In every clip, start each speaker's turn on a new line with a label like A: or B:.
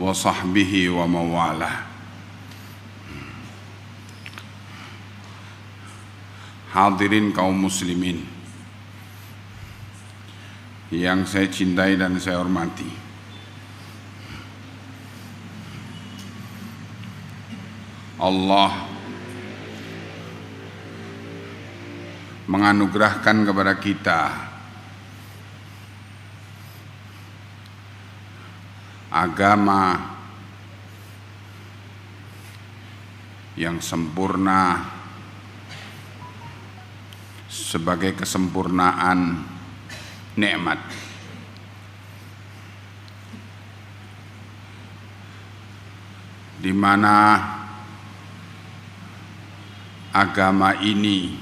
A: wa sahbihi wa mawalah. Hadirin kaum muslimin yang saya cintai dan saya hormati, Allah menganugerahkan kepada kita agama yang sempurna sebagai kesempurnaan nikmat, di mana agama ini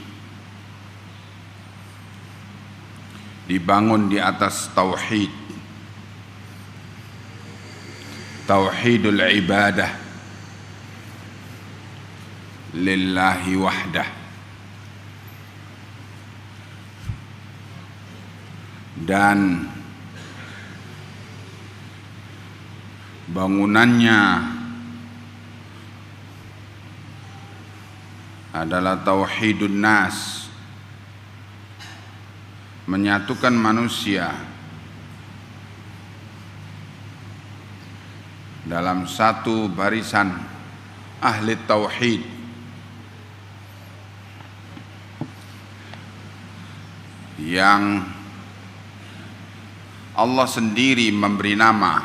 A: dibangun di atas tauhid, tauhidul ibadah lillahi wahdah, dan bangunannya adalah tauhidun nas, menyatukan manusia dalam satu barisan ahli tauhid yang Allah sendiri memberi nama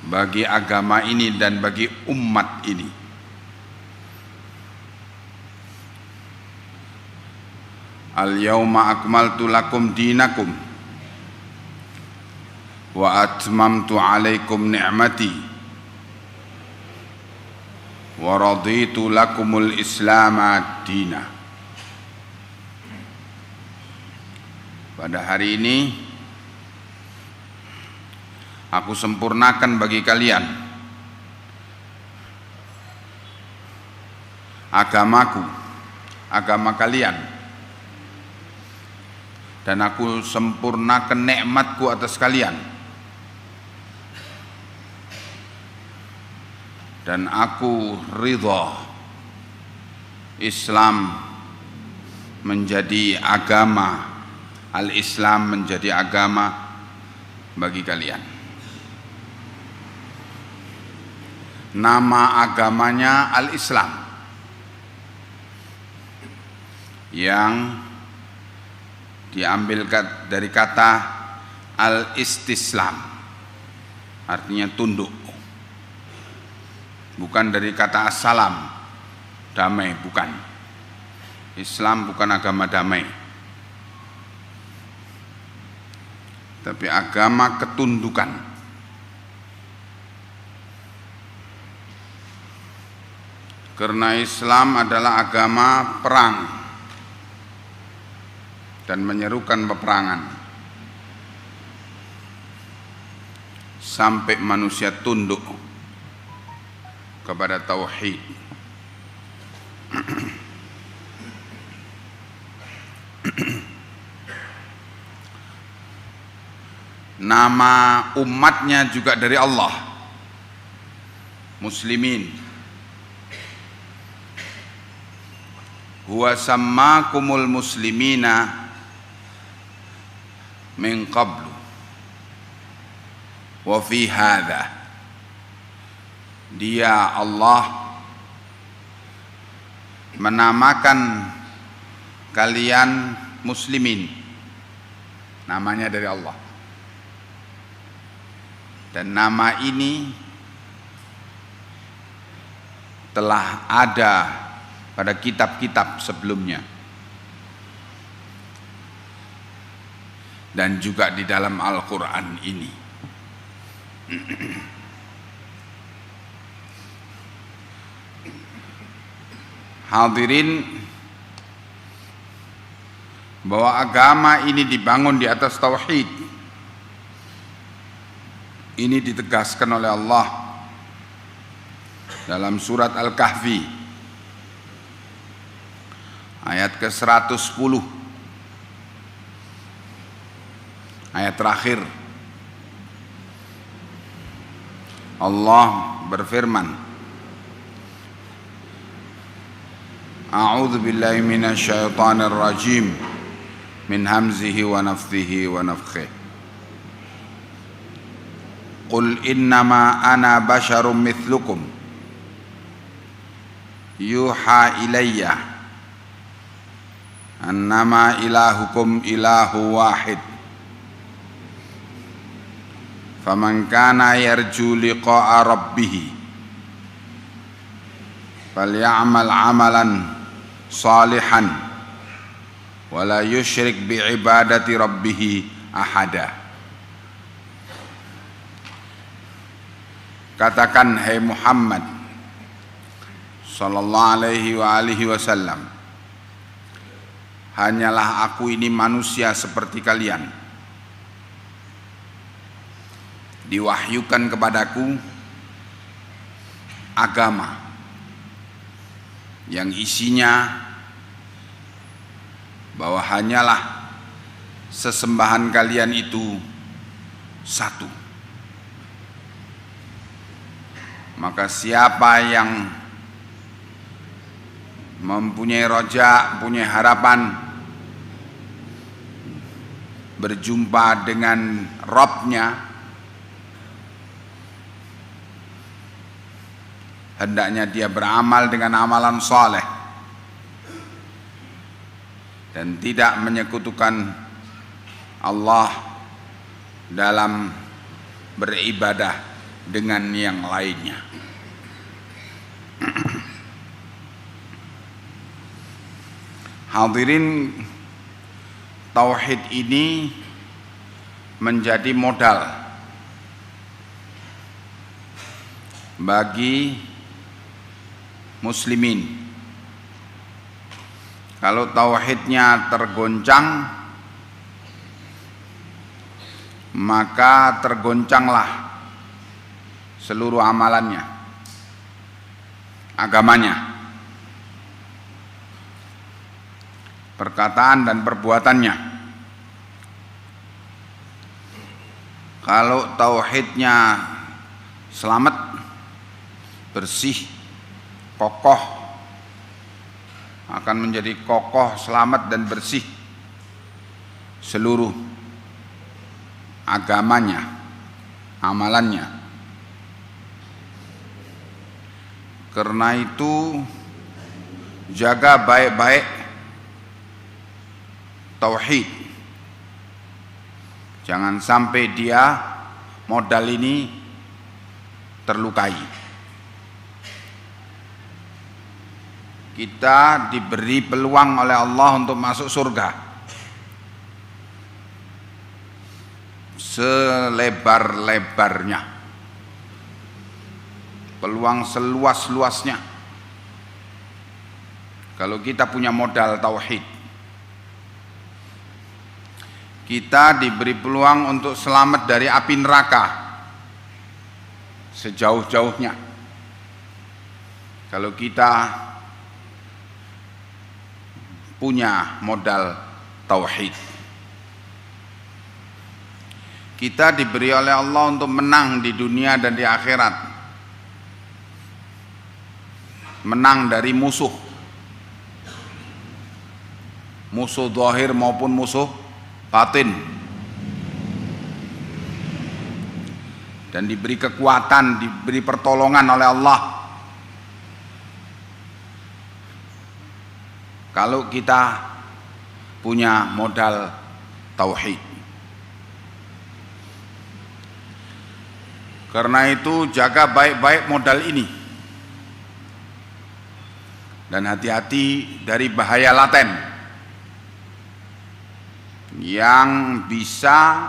A: bagi agama ini dan bagi umat ini. Al-yawma akmaltu lakum dinakum wa atmamtu alaikum ni'mati wa raditu lakumul islama dina. Pada hari ini aku sempurnakan bagi kalian agamaku, agama kalian, dan aku sempurnakan nikmatku atas kalian, dan aku ridha Islam menjadi agama, al-Islam menjadi agama bagi kalian. Nama agamanya al-Islam, yang diambil dari kata al-istislam, artinya tunduk, bukan dari kata assalam, damai, bukan. Islam bukan agama damai, tapi agama ketundukan. Karena Islam adalah agama perang dan menyerukan peperangan sampai manusia tunduk kepada tauhid. Nama umatnya juga dari Allah, muslimin. Huwa sammakumul muslimina min qablu wa fi hadha. Dia Allah menamakan kalian muslimin, namanya dari Allah. Dan nama ini telah ada pada kitab-kitab sebelumnya dan juga di dalam Al-Quran ini. Hadirin, bahwa agama ini dibangun di atas tauhid, ini ditegaskan oleh Allah dalam surat Al-Kahfi ayat ke-110, ayat terakhir. Allah berfirman, A'udzu billahi minasyaitonir rajim min hamzihi wa nafthihi wa nafthihi. Qul innama ana basyarum mithlukum yuha ilayya annama ilahukum ilahu wahid faman kana yarju liqa'a rabbih falyamal amalan salihan wala yusyrik bi'ibadati rabbih ahada. Katakan, hai Muhammad sallallahu alaihi wasallam, hanyalah aku ini manusia seperti kalian. Diwahyukan kepadaku agama yang isinya bahwa hanyalah sesembahan kalian itu satu. Maka siapa yang mempunyai roja, punya harapan berjumpa dengan Rabb-nya, hendaknya dia beramal dengan amalan saleh dan tidak menyekutukan Allah dalam beribadah dengan yang lainnya. Hadirin, tauhid ini menjadi modal bagi muslimin. Kalau tauhidnya tergoncang, maka tergoncanglah seluruh amalannya, agamanya, perkataan dan perbuatannya. Kalau tauhidnya selamat, bersih, kokoh, akan menjadi kokoh, selamat dan bersih seluruh agamanya, amalannya. Karena itu jaga baik-baik tauhid. Jangan sampai dia modal ini terlukai. Kita diberi peluang oleh Allah untuk masuk surga selebar-lebarnya, peluang seluas-luasnya. Kalau kita punya modal tauhid, kita diberi peluang untuk selamat dari api neraka sejauh-jauhnya. Kalau kita punya modal tauhid, kita diberi oleh Allah untuk menang di dunia dan di akhirat, menang dari musuh zahir maupun musuh batin, dan diberi kekuatan, diberi pertolongan oleh Allah. Kalau kita punya modal tauhid. Karena itu jaga baik-baik modal ini. Dan hati-hati dari bahaya laten yang bisa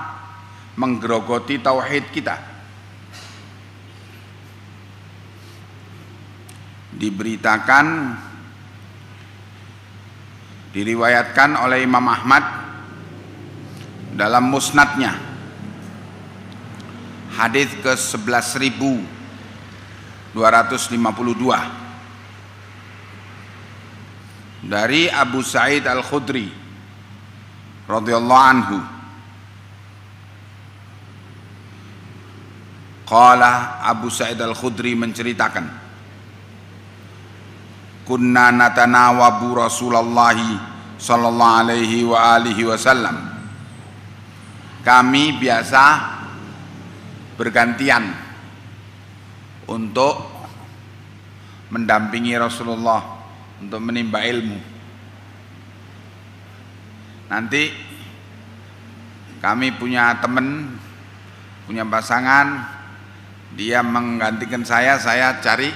A: menggerogoti tauhid kita. Diriwayatkan oleh Imam Ahmad dalam musnadnya, hadis ke 11.252 dari Abu Sa'id Al-Khudri radhiyallahu anhu, Qala Abu Sa'id Al-Khudri menceritakan, kunna natanawabu Rasulullah sallallahu alaihi wa alihi wasallam. Kami biasa bergantian untuk mendampingi Rasulullah untuk menimba ilmu. Nanti kami punya teman, punya pasangan, dia menggantikan saya cari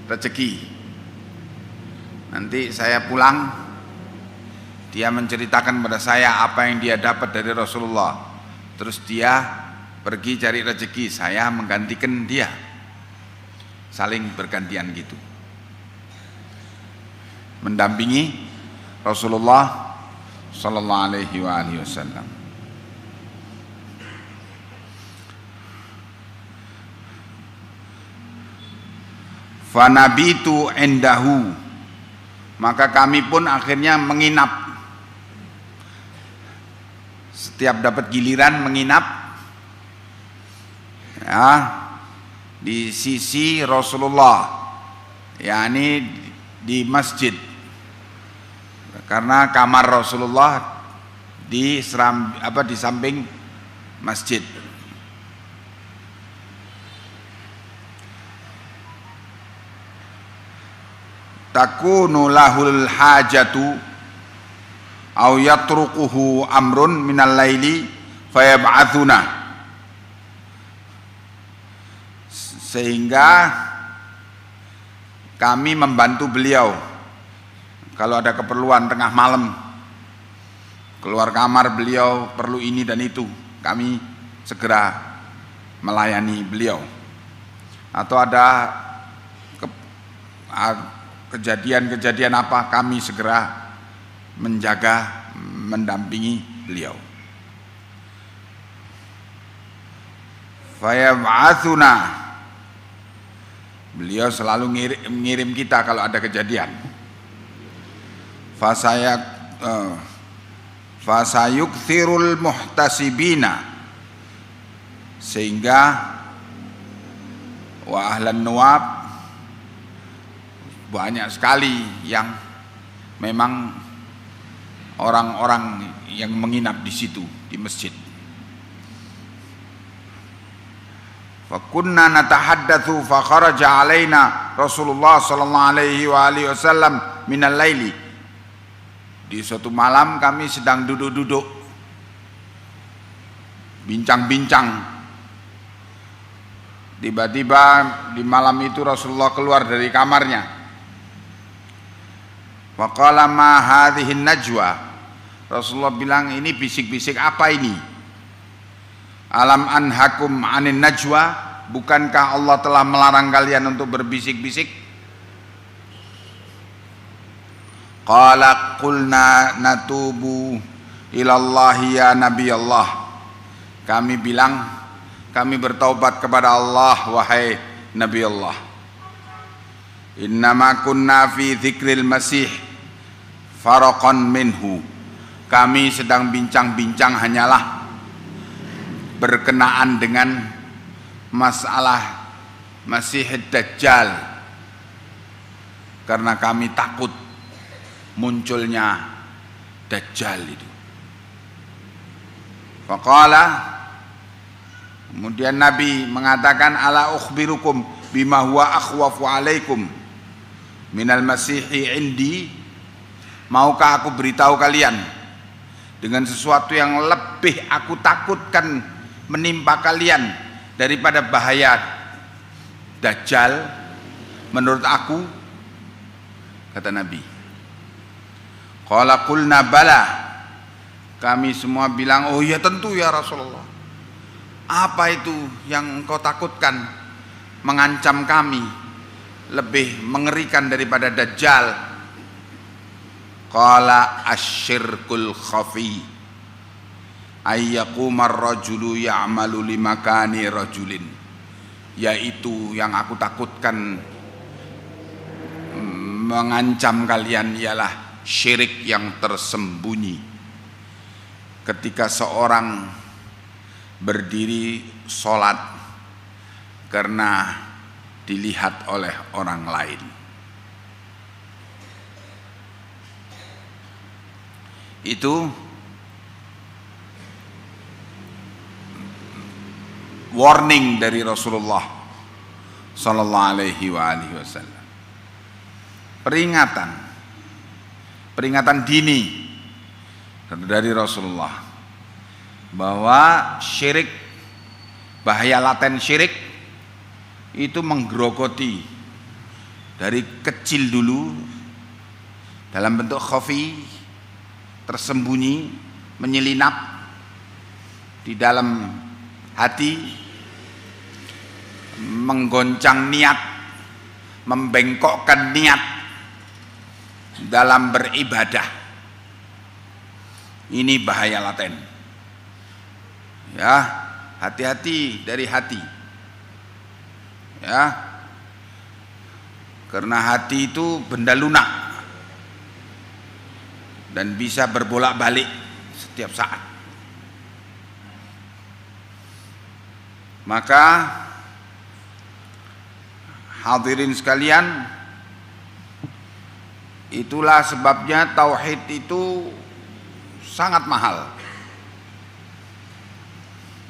A: rezeki. Nanti saya pulang, dia menceritakan pada saya apa yang dia dapat dari Rasulullah. Terus dia pergi cari rezeki, saya menggantikan dia. Saling bergantian gitu, mendampingi Rasulullah sallallahu alaihi wa alihi wasallam. Fanabitu indahu, maka kami pun akhirnya menginap. Setiap dapat giliran menginap ya di sisi Rasulullah, yakni di masjid, karena kamar Rasulullah di samping masjid. Takunu lahul hajatu aw yatrukuhu amrun minal laili fayab'athuna, sehingga kami membantu beliau kalau ada keperluan tengah malam, keluar kamar beliau perlu ini dan itu, kami segera melayani beliau. Atau ada kejadian-kejadian apa, kami segera menjaga, mendampingi beliau. Fayab'athuna, beliau selalu mengirim kita kalau ada kejadian. Fasayukthirul muhtasibina, sehingga wa ahlan nuwab, banyak sekali yang memang orang-orang yang menginap di situ di masjid. Fakunna natahaddatsu fa kharaja alaina Rasulullah sallallahu alaihi wa alihi wasallam minal laili. Di suatu malam kami sedang duduk-duduk bincang-bincang. Tiba-tiba di malam itu Rasulullah keluar dari kamarnya. Wa qala ma hadhihi najwa. Rasulullah bilang, ini bisik-bisik apa ini? Alam anhakum anin najwa, bukankah Allah telah melarang kalian untuk berbisik-bisik? Qala qulna natubu ilallahi ya Nabi Allah. Kami bilang, kami bertaubat kepada Allah wahai Nabi Allah. Innama kunna fi dzikril masih faraqan minhu. Kami sedang bincang-bincang hanyalah berkenaan dengan masalah Masih Dajjal, karena kami takut munculnya Dajjal itu. Faqala, kemudian Nabi mengatakan, ala ukhbirukum bima huwa akhwafu alaikum minal masihi indi. Maukah aku beritahu kalian dengan sesuatu yang lebih aku takutkan menimpa kalian daripada bahaya Dajjal menurut aku? Kata Nabi. Qala qulna bala. Kami semua bilang, oh ya tentu ya Rasulullah. Apa itu yang engkau takutkan, mengancam kami, lebih mengerikan daripada Dajjal? Qala asyirkul khafi ayyaqumar rajulu ya'malu limakani rajulin, yaitu yang aku takutkan mengancam kalian ialah syirik yang tersembunyi. Ketika seorang berdiri sholat karena dilihat oleh orang lain. Itu warning dari Rasulullah sallallahu alaihi wasallam. Peringatan dini dari Rasulullah bahwa syirik, bahaya laten syirik itu menggerogoti dari kecil dulu dalam bentuk khafi, tersembunyi, menyelinap di dalam hati, menggoncang niat, membengkokkan niat dalam beribadah. Ini bahaya laten. Ya, hati-hati dari hati. Ya, karena hati itu benda lunak dan bisa berbolak-balik setiap saat. Maka hadirin sekalian, itulah sebabnya tauhid itu sangat mahal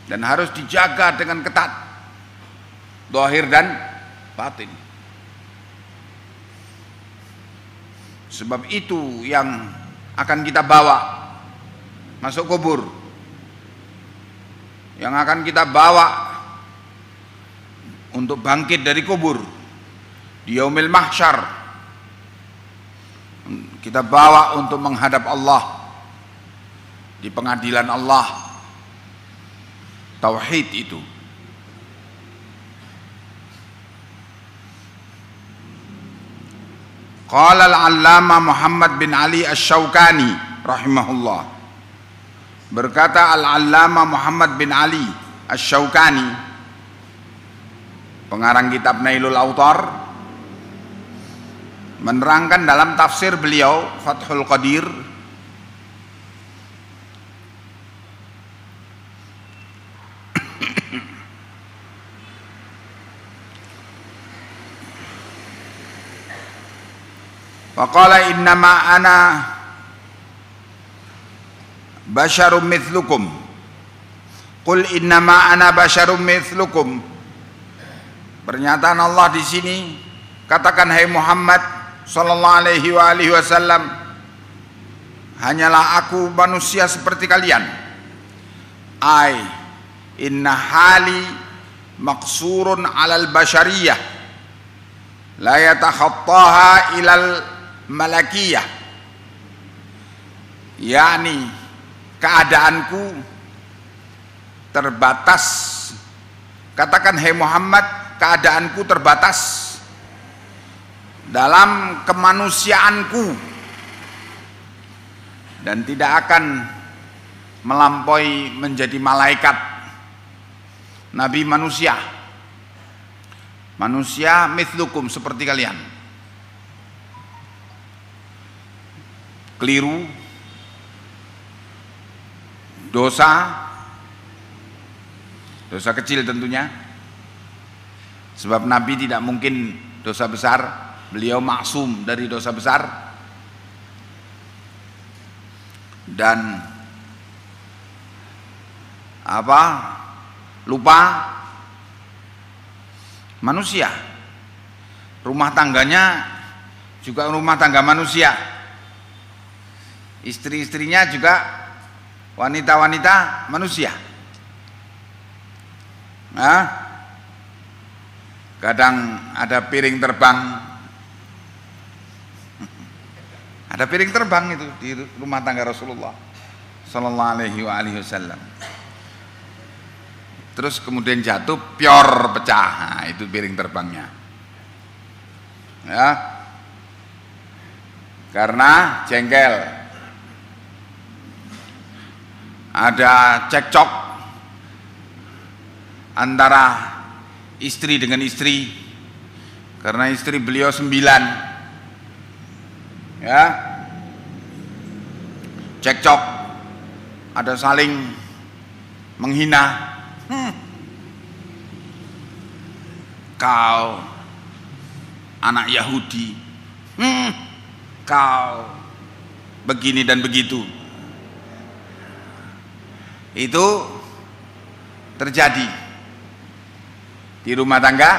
A: dan harus dijaga dengan ketat, zahir dan batin. Sebab itu yang akan kita bawa masuk kubur, yang akan kita bawa untuk bangkit dari kubur di yaumil mahsyar. Kita bawa untuk menghadap Allah di pengadilan Allah. Tauhid itu. Qala al-allama Muhammad bin Ali Asy-Syaukani rahimahullah. Berkata al-allama Muhammad bin Ali Asy-Syaukani, pengarang kitab Nailul Autar, menerangkan dalam tafsir beliau Fathul Qadir, faqala innama ana basyarum mithlukum, qul innama ana basyarum mithlukum. Pernyataan Allah di sini, katakan hai Muhammad sallallahu alaihi wasallam, hanyalah aku manusia seperti kalian. Ai inna hali maqsurun alal basyariyah la yatakhattaha ilal malakiyah. yakni keadaanku terbatas. Katakan hai Muhammad, keadaanku terbatas dalam kemanusiaanku dan tidak akan melampaui menjadi malaikat, nabi manusia. Manusia mithlukum, seperti kalian. Keliru, dosa kecil tentunya, sebab Nabi tidak mungkin dosa besar, beliau maksum dari dosa besar. Dan lupa manusia, rumah tangganya juga rumah tangga manusia, istri-istrinya juga wanita-wanita manusia. Kadang ada piring terbang, ada piring terbang itu di rumah tangga Rasulullah sallallahu alaihi wasallam. Terus kemudian jatuh, pior, pecah. Nah, itu piring terbangnya. Ya. Karena jengkel. Ada cekcok antara istri dengan istri. Karena istri beliau 9. Ya. Cekcok. Ada saling menghina. kau anak Yahudi, kau begini dan begitu. Itu terjadi di rumah tangga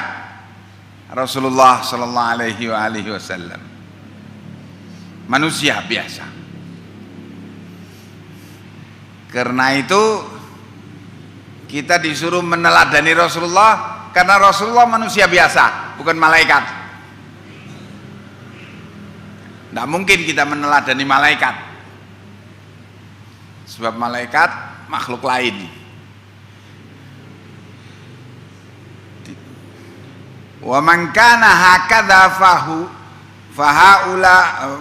A: Rasulullah sallallahu alaihi wasallam. Manusia biasa. Karena itu kita disuruh meneladani Rasulullah, karena Rasulullah manusia biasa, bukan malaikat. Tidak mungkin kita meneladani malaikat, sebab malaikat makhluk lain. Wa man kana hakadha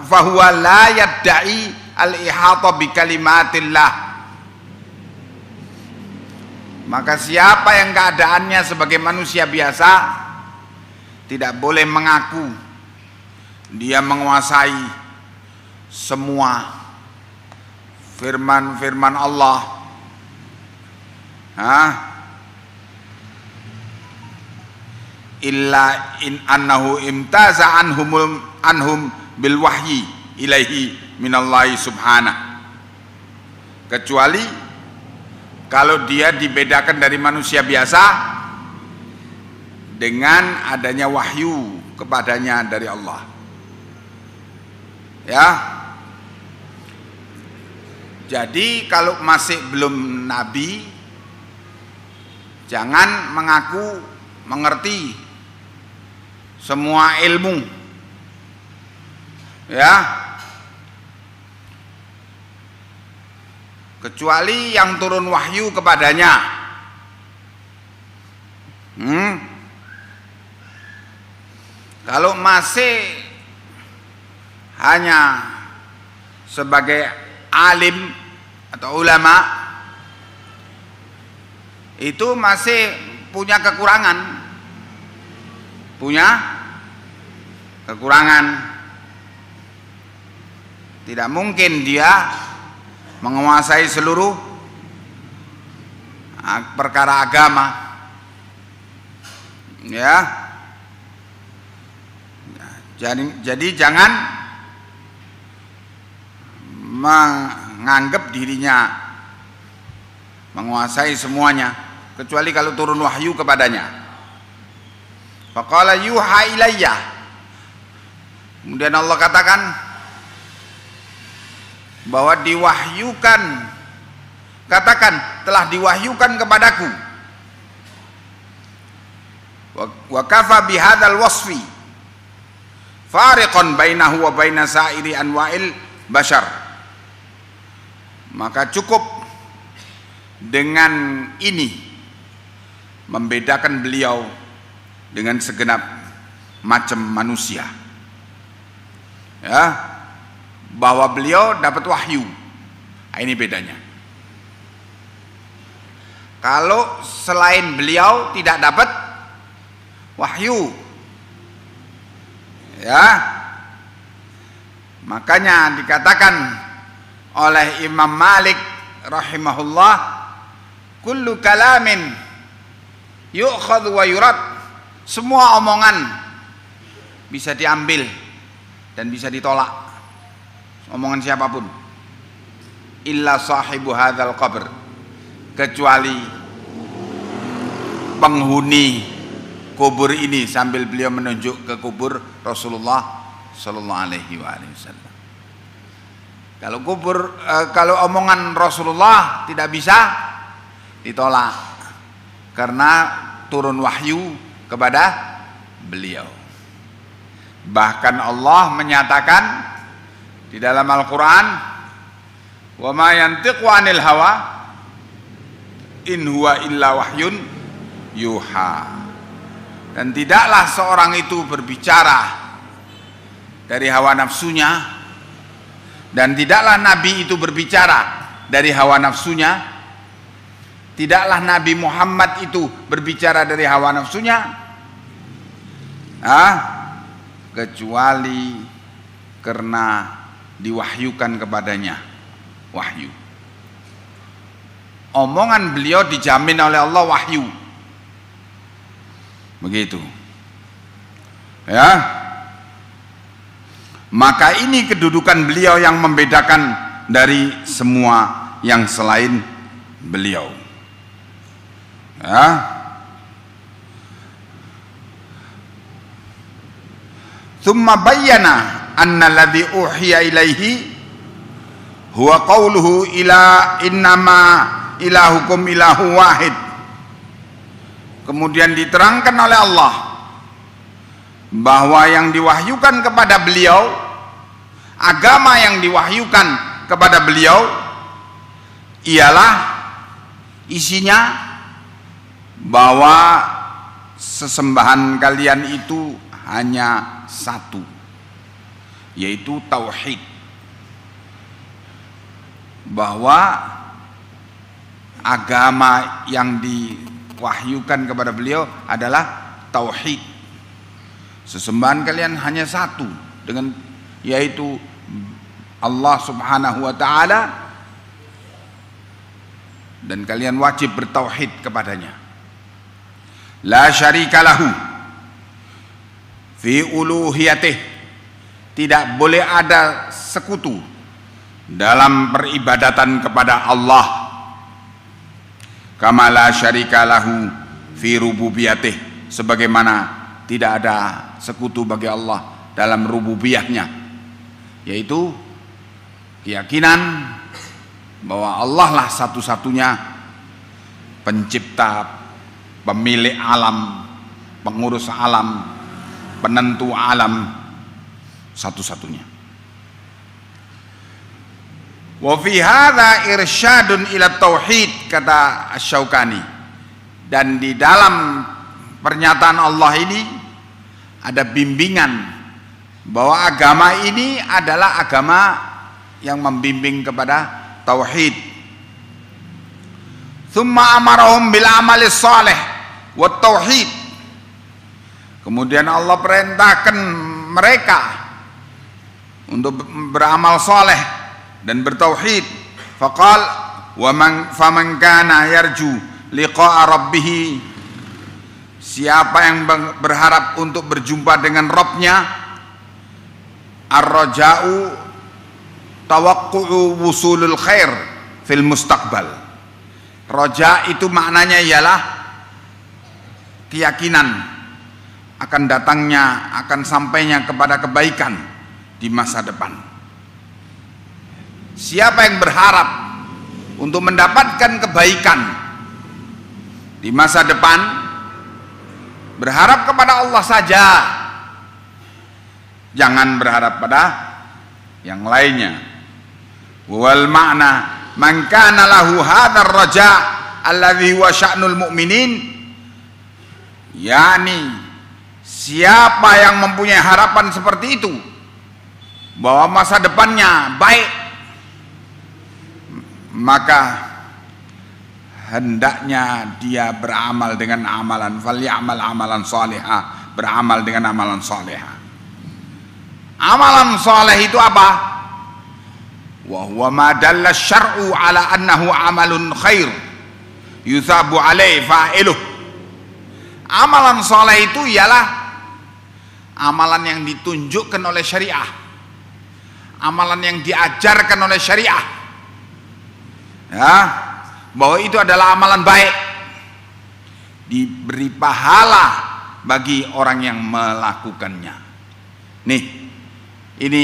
A: fahuwa la yadda'i al-ihata bi kalimatillah. Maka siapa yang keadaannya sebagai manusia biasa tidak boleh mengaku dia menguasai semua firman-firman Allah. Illa in annahu imtaza anhum bil wahyi ilaihi minallahi subhanahu. Kecuali kalau dia dibedakan dari manusia biasa dengan adanya wahyu kepadanya dari Allah. Ya. Jadi kalau masih belum nabi, jangan mengaku mengerti semua ilmu. Ya. Kecuali yang turun wahyu kepadanya. Kalau masih hanya sebagai alim atau ulama, itu masih punya kekurangan. Tidak mungkin dia menguasai seluruh perkara agama. Ya. Jadi jangan menganggap dirinya menguasai semuanya, kecuali kalau turun wahyu kepadanya. Faqala yuha ilayya. Kemudian Allah katakan bahwa diwahyukan, katakan telah diwahyukan kepadaku. Wa kafa bihadzal wasfi fariqan bainahu wa baina sa'iri anwa'il bashar. Maka cukup dengan ini membedakan beliau dengan segenap macam manusia. Ya, bahwa beliau dapat wahyu. Ini bedanya. Kalau selain beliau tidak dapat wahyu, ya, makanya dikatakan oleh Imam Malik rahimahullah, kullu kalamin yu'khadhu wa yurad. Semua omongan bisa diambil dan bisa ditolak, omongan siapapun, illa sahibu hadzal qabr, kecuali penghuni kubur ini, sambil beliau menunjuk ke kubur Rasulullah sallallahu alaihi wasallam. Kalau kalau omongan Rasulullah tidak bisa ditolak karena turun wahyu kepada beliau. Bahkan Allah menyatakan di dalam Al-Quran, wa ma yantiqu 'anil hawa in huwa illa wahyun yuha. Dan tidaklah seorang itu berbicara dari hawa nafsunya, dan tidaklah Nabi itu berbicara dari hawa nafsunya, tidaklah Nabi Muhammad itu berbicara dari hawa nafsunya, kecuali karena diwahyukan kepadanya wahyu. Omongan beliau dijamin oleh Allah wahyu. Begitu. Ya. Maka ini kedudukan beliau yang membedakan dari semua yang selain beliau. Ya. Thumma bayyana anna alladhi uhiya ilaihi huwa qawluhu ila innama ilahukum ilahu wahid. Kemudian diterangkan oleh Allah bahwa yang diwahyukan kepada beliau, agama yang diwahyukan kepada beliau ialah isinya bahwa sesembahan kalian itu hanya satu, yaitu tauhid. Bahwa agama yang diwahyukan kepada beliau adalah tauhid. Sesembahan kalian hanya satu, dengan yaitu Allah Subhanahu wa taala, dan kalian wajib bertauhid kepadanya. La syarika lahu fi uluhiyatih, tidak boleh ada sekutu dalam peribadatan kepada Allah. Kama la syarika lahu fi rububiyatih, sebagaimana tidak ada sekutu bagi Allah dalam rububiyahnya, yaitu keyakinan bahwa Allah lah satu-satunya pencipta, pemilik alam, pengurus alam, penentu alam, satu-satunya. Wa fi hadza irsyadun ila tauhid, kata Asy-Syaukani, dan di dalam pernyataan Allah ini ada bimbingan bahwa agama ini adalah agama yang membimbing kepada tauhid. Tsumma amarahum bil amali shalih wat tauhid. Kemudian Allah perintahkan mereka untuk beramal saleh dan bertauhid. Faqal wa man faman kana yarju liqa'a rabbih, siapa yang berharap untuk berjumpa dengan Rabbnya, ar-raja'u tawaqqu'u wusulul khair fil mustaqbal. Raja itu maknanya ialah keyakinan akan datangnya, akan sampainya kepada kebaikan di masa depan. Siapa yang berharap untuk mendapatkan kebaikan di masa depan, berharap kepada Allah saja, jangan berharap pada yang lainnya. Wal makna man kana lahu hadzal raja alladhi huwa sya'nul mu'minin, yakni siapa yang mempunyai harapan seperti itu bahwa masa depannya baik, maka hendaknya dia beramal dengan amalan, falyamal amalan salihah, beramal dengan amalan salihah. Amalan saleh itu apa? Wa huwa ma dalla syar'u ala annahu amalun khair yusabu alaihi fa'iluh. Amalan saleh itu ialah amalan yang ditunjukkan oleh syariah, amalan yang diajarkan oleh syariah, ya, bahwa itu adalah amalan baik, diberi pahala bagi orang yang melakukannya. Nih, ini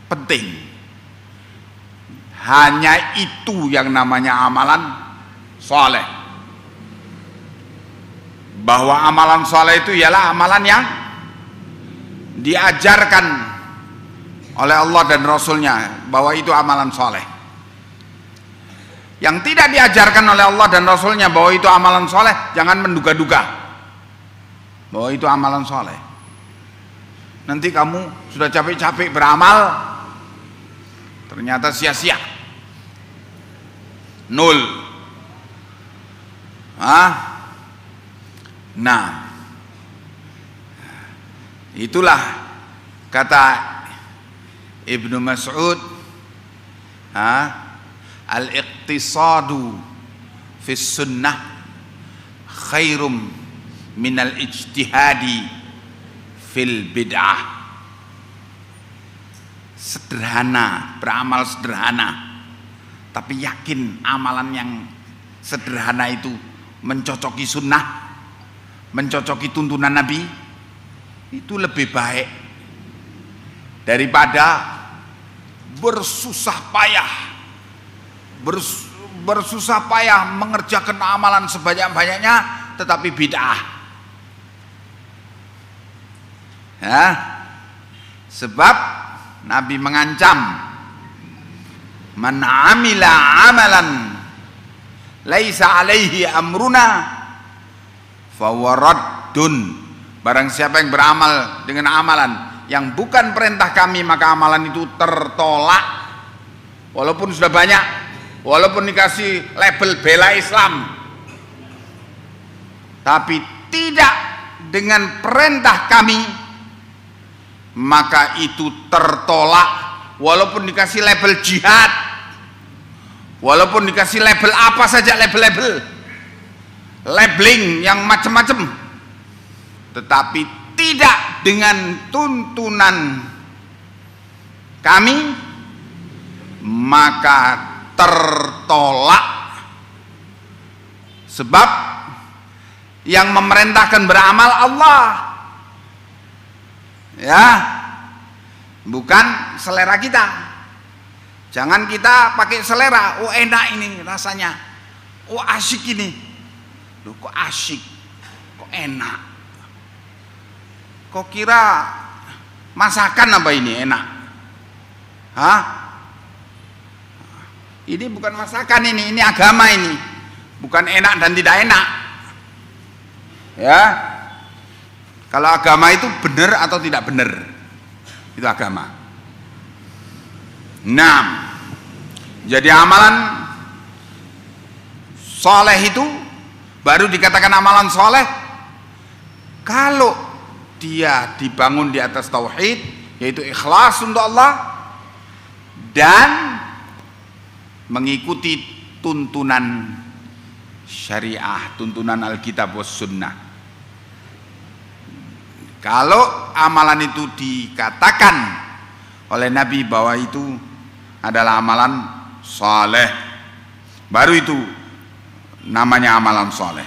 A: penting. Hanya itu yang namanya amalan soleh. Bahwa amalan soleh itu ialah amalan yang diajarkan oleh Allah dan Rasulnya, bahwa itu amalan soleh. Yang tidak diajarkan oleh Allah dan Rasulnya bahwa itu amalan soleh, jangan menduga-duga bahwa itu amalan soleh. Nanti kamu sudah capek-capek beramal, ternyata sia-sia, nol. Nah, itulah kata Ibnu Mas'ud, al-iqtisadu fis sunnah khairum minal ijtihadi fil bid'ah. Sederhana, beramal sederhana, tapi yakin amalan yang sederhana itu mencocoki sunnah, mencocoki tuntunan Nabi, itu lebih baik daripada bersusah payah mengerjakan amalan sebanyak-banyaknya tetapi bid'ah. Ya, sebab Nabi mengancam, man amila amalan laisa alaihi amruna fahuwa raddun. Barang siapa yang beramal dengan amalan yang bukan perintah kami, maka amalan itu tertolak. Walaupun sudah banyak, walaupun dikasih label bela Islam, tapi tidak dengan perintah kami, maka itu tertolak. Walaupun dikasih label jihad, walaupun dikasih label apa saja, labeling yang macam-macam, tetapi tidak dengan tuntunan kami, maka tertolak. Sebab yang memerintahkan beramal Allah, ya, bukan selera kita. Jangan kita pakai selera, oh enak ini rasanya, oh asyik ini. Loh, kok asyik, kok enak, kok kira masakan apa ini enak? Hah? Ini bukan masakan, ini agama, ini bukan enak dan tidak enak. Ya, kalau agama itu benar atau tidak benar, itu agama. Nah, jadi amalan soleh itu baru dikatakan amalan soleh kalau dia dibangun di atas tauhid, yaitu ikhlas untuk Allah dan mengikuti tuntunan syariah, tuntunan Alkitab was sunnah. Kalau amalan itu dikatakan oleh Nabi bahwa itu adalah amalan saleh, baru itu namanya amalan saleh.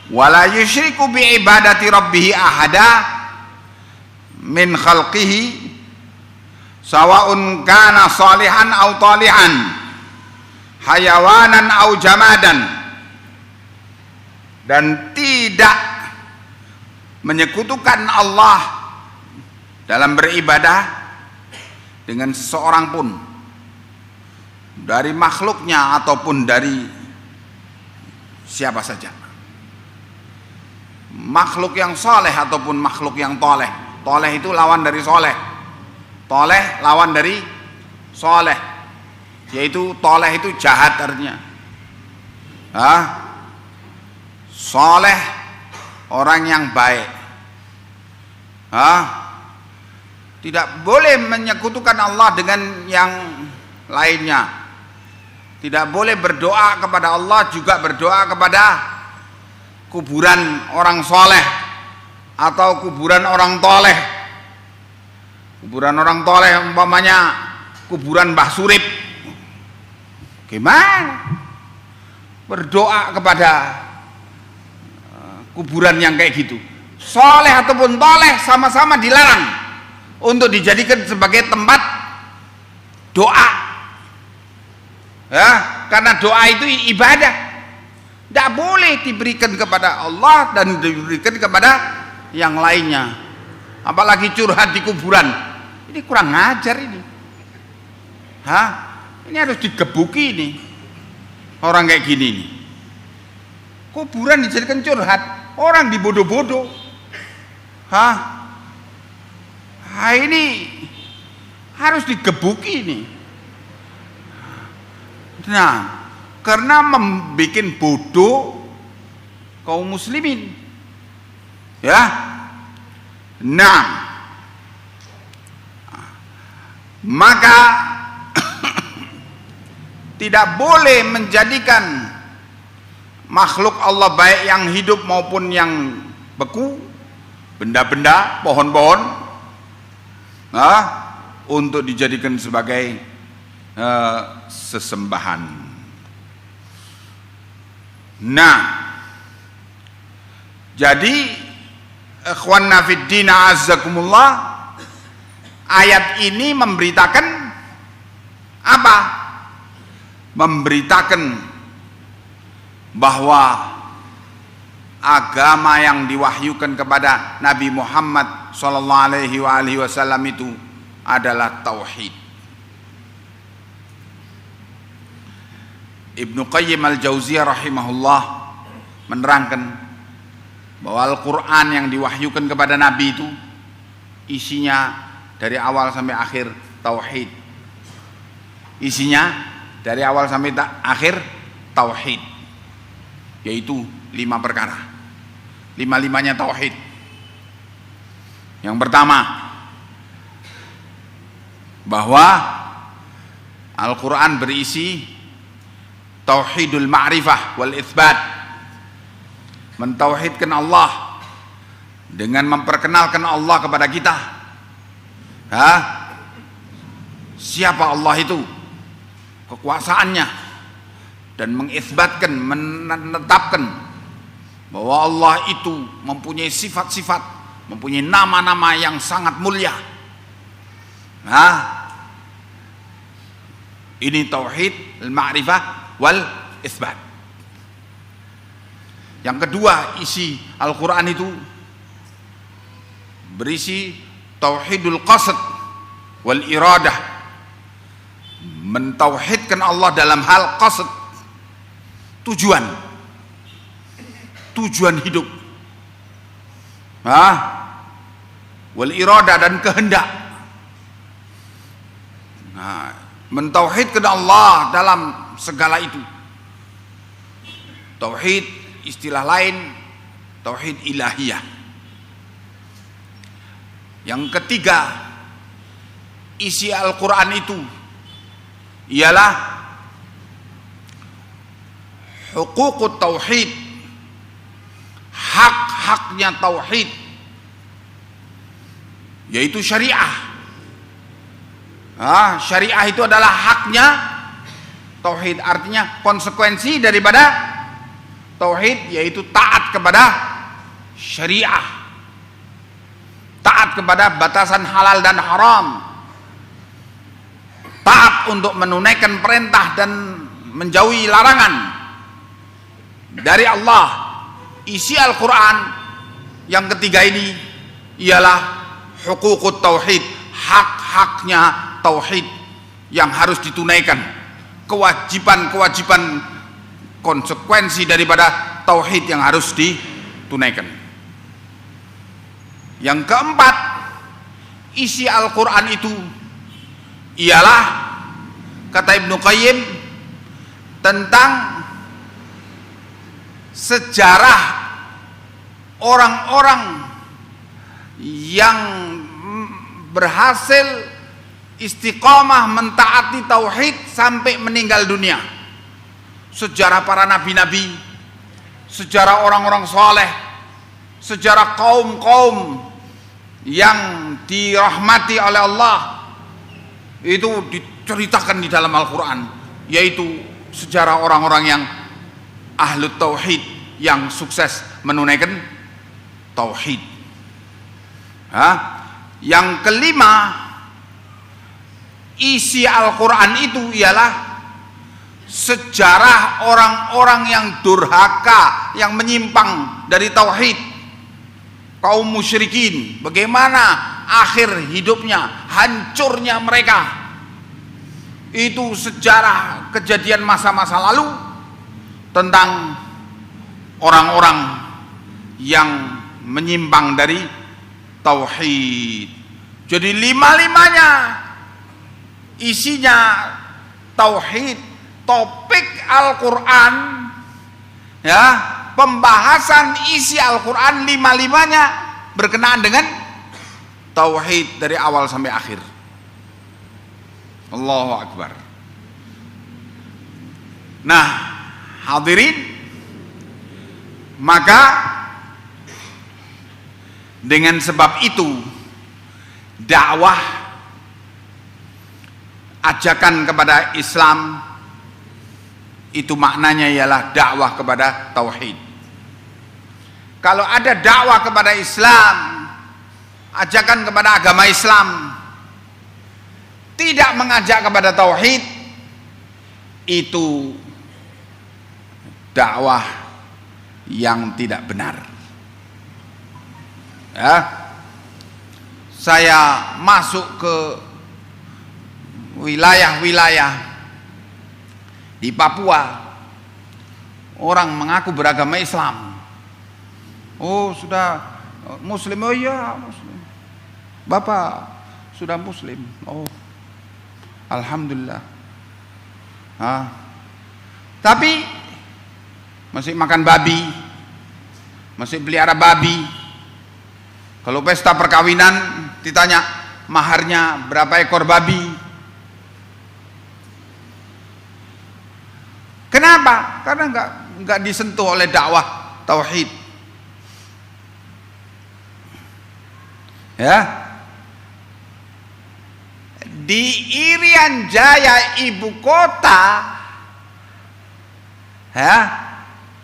A: Wala yusyriku bi ibadati rabbih ahada min khalqihi sawaun kana salihan aw talihan, hayawanan aw jamadan, dan tidak menyekutukan Allah dalam beribadah dengan seseorang pun dari makhluknya ataupun dari siapa saja, makhluk yang soleh ataupun makhluk yang toleh. Toleh itu lawan dari soleh, toleh lawan dari soleh, yaitu toleh itu jahat artinya. Soleh orang yang baik. Tidak boleh menyekutukan Allah dengan yang lainnya. Tidak boleh berdoa kepada Allah juga berdoa kepada kuburan orang soleh atau kuburan orang toleh. Kuburan orang toleh umpamanya kuburan Mbah Surip, gimana berdoa kepada kuburan yang kayak gitu? Soleh ataupun toleh sama-sama dilarang untuk dijadikan sebagai tempat doa, ya, karena doa itu ibadah, tidak boleh diberikan kepada Allah dan diberikan kepada yang lainnya, apalagi curhat di kuburan. Ini kurang ajar ini. Ini harus digebuki ini orang kayak gini nih. Kuburan dijadikan curhat, orang dibodoh-bodoh. Ini harus digebuki ini. Nah, karena membuat bodoh kaum muslimin, ya. Nah, maka tidak boleh menjadikan makhluk Allah baik yang hidup maupun yang beku, benda-benda, pohon-pohon, untuk dijadikan sebagai sesembahan. Nah, jadi ikhwanna fiddin azzakumullah, ayat ini memberitakan apa? Memberitakan bahwa agama yang diwahyukan kepada Nabi Muhammad SAW itu adalah tauhid. Ibnu Qayyim al-Jauziyah rahimahullah menerangkan bahwa Al-Quran yang diwahyukan kepada Nabi itu isinya dari awal sampai akhir tauhid. Isinya dari awal sampai akhir tauhid, yaitu 5 perkara. 5-limanya tauhid. Yang pertama, bahwa Al-Quran berisi tauhidul ma'rifah wal itsbat, mentauhidkan Allah dengan memperkenalkan Allah kepada kita. Siapa Allah itu, kekuasaannya, dan mengitsbatkan, menetapkan bahwa Allah itu mempunyai sifat-sifat, mempunyai nama-nama yang sangat mulia. Ini tauhid al-ma'rifah wal itsbat. Yang kedua, isi Al-Quran itu berisi tauhidul qasd wal iradah, mentauhidkan Allah dalam hal qasd, tujuan hidup, wal iradah, dan kehendak. Mentauhidkan Allah dalam segala itu. Tauhid, istilah lain tauhid ilahiyah. Yang ketiga, isi Al-Quran itu ialah hukukut tauhid, hak-haknya tauhid, yaitu syariah. Syariah itu adalah haknya tauhid, artinya konsekuensi daripada tauhid, yaitu taat kepada syariah, taat kepada batasan halal dan haram, taat untuk menunaikan perintah dan menjauhi larangan dari Allah. Isi Al-Quran yang ketiga ini ialah hukukut tauhid, hak-haknya tauhid yang harus ditunaikan, kewajiban-kewajiban, konsekuensi daripada tauhid yang harus ditunaikan. Yang keempat, isi Al-Quran itu ialah, kata Ibnu Qayyim, tentang sejarah orang-orang yang berhasil istiqomah mentaati tauhid sampai meninggal dunia. Sejarah para nabi-nabi, sejarah orang-orang soleh, sejarah kaum-kaum yang dirahmati oleh Allah, itu diceritakan di dalam Al-Quran, yaitu sejarah orang-orang yang ahlu tauhid, yang sukses menunaikan tauhid. Yang kelima, isi Al-Quran itu ialah sejarah orang-orang yang durhaka, yang menyimpang dari tauhid, kaum musyrikin, bagaimana akhir hidupnya, hancurnya mereka. Itu sejarah kejadian masa-masa lalu tentang orang-orang yang menyimpang dari tauhid. Jadi 5-limanya isinya tauhid, topik Al-Quran, ya, pembahasan isi Al-Quran 5-limanya berkenaan dengan tauhid dari awal sampai akhir. Allahu Akbar. Nah, hadirin, maka Dengan sebab itu dakwah, ajakan kepada Islam itu maknanya ialah dakwah kepada tauhid. Kalau ada dakwah kepada Islam, ajakan kepada agama Islam, tidak mengajak kepada tauhid, itu dakwah yang tidak benar. Ya, saya masuk ke wilayah-wilayah di Papua, orang mengaku beragama Islam. Oh, sudah Muslim? Oh iya, Muslim. Bapak sudah Muslim? Oh, alhamdulillah. Tapi masih makan babi, masih pelihara babi. Kalau pesta perkawinan ditanya maharnya berapa ekor babi. Kenapa? Karena enggak disentuh oleh dakwah tauhid. Ya. Di Irian Jaya, ibu kota, ya,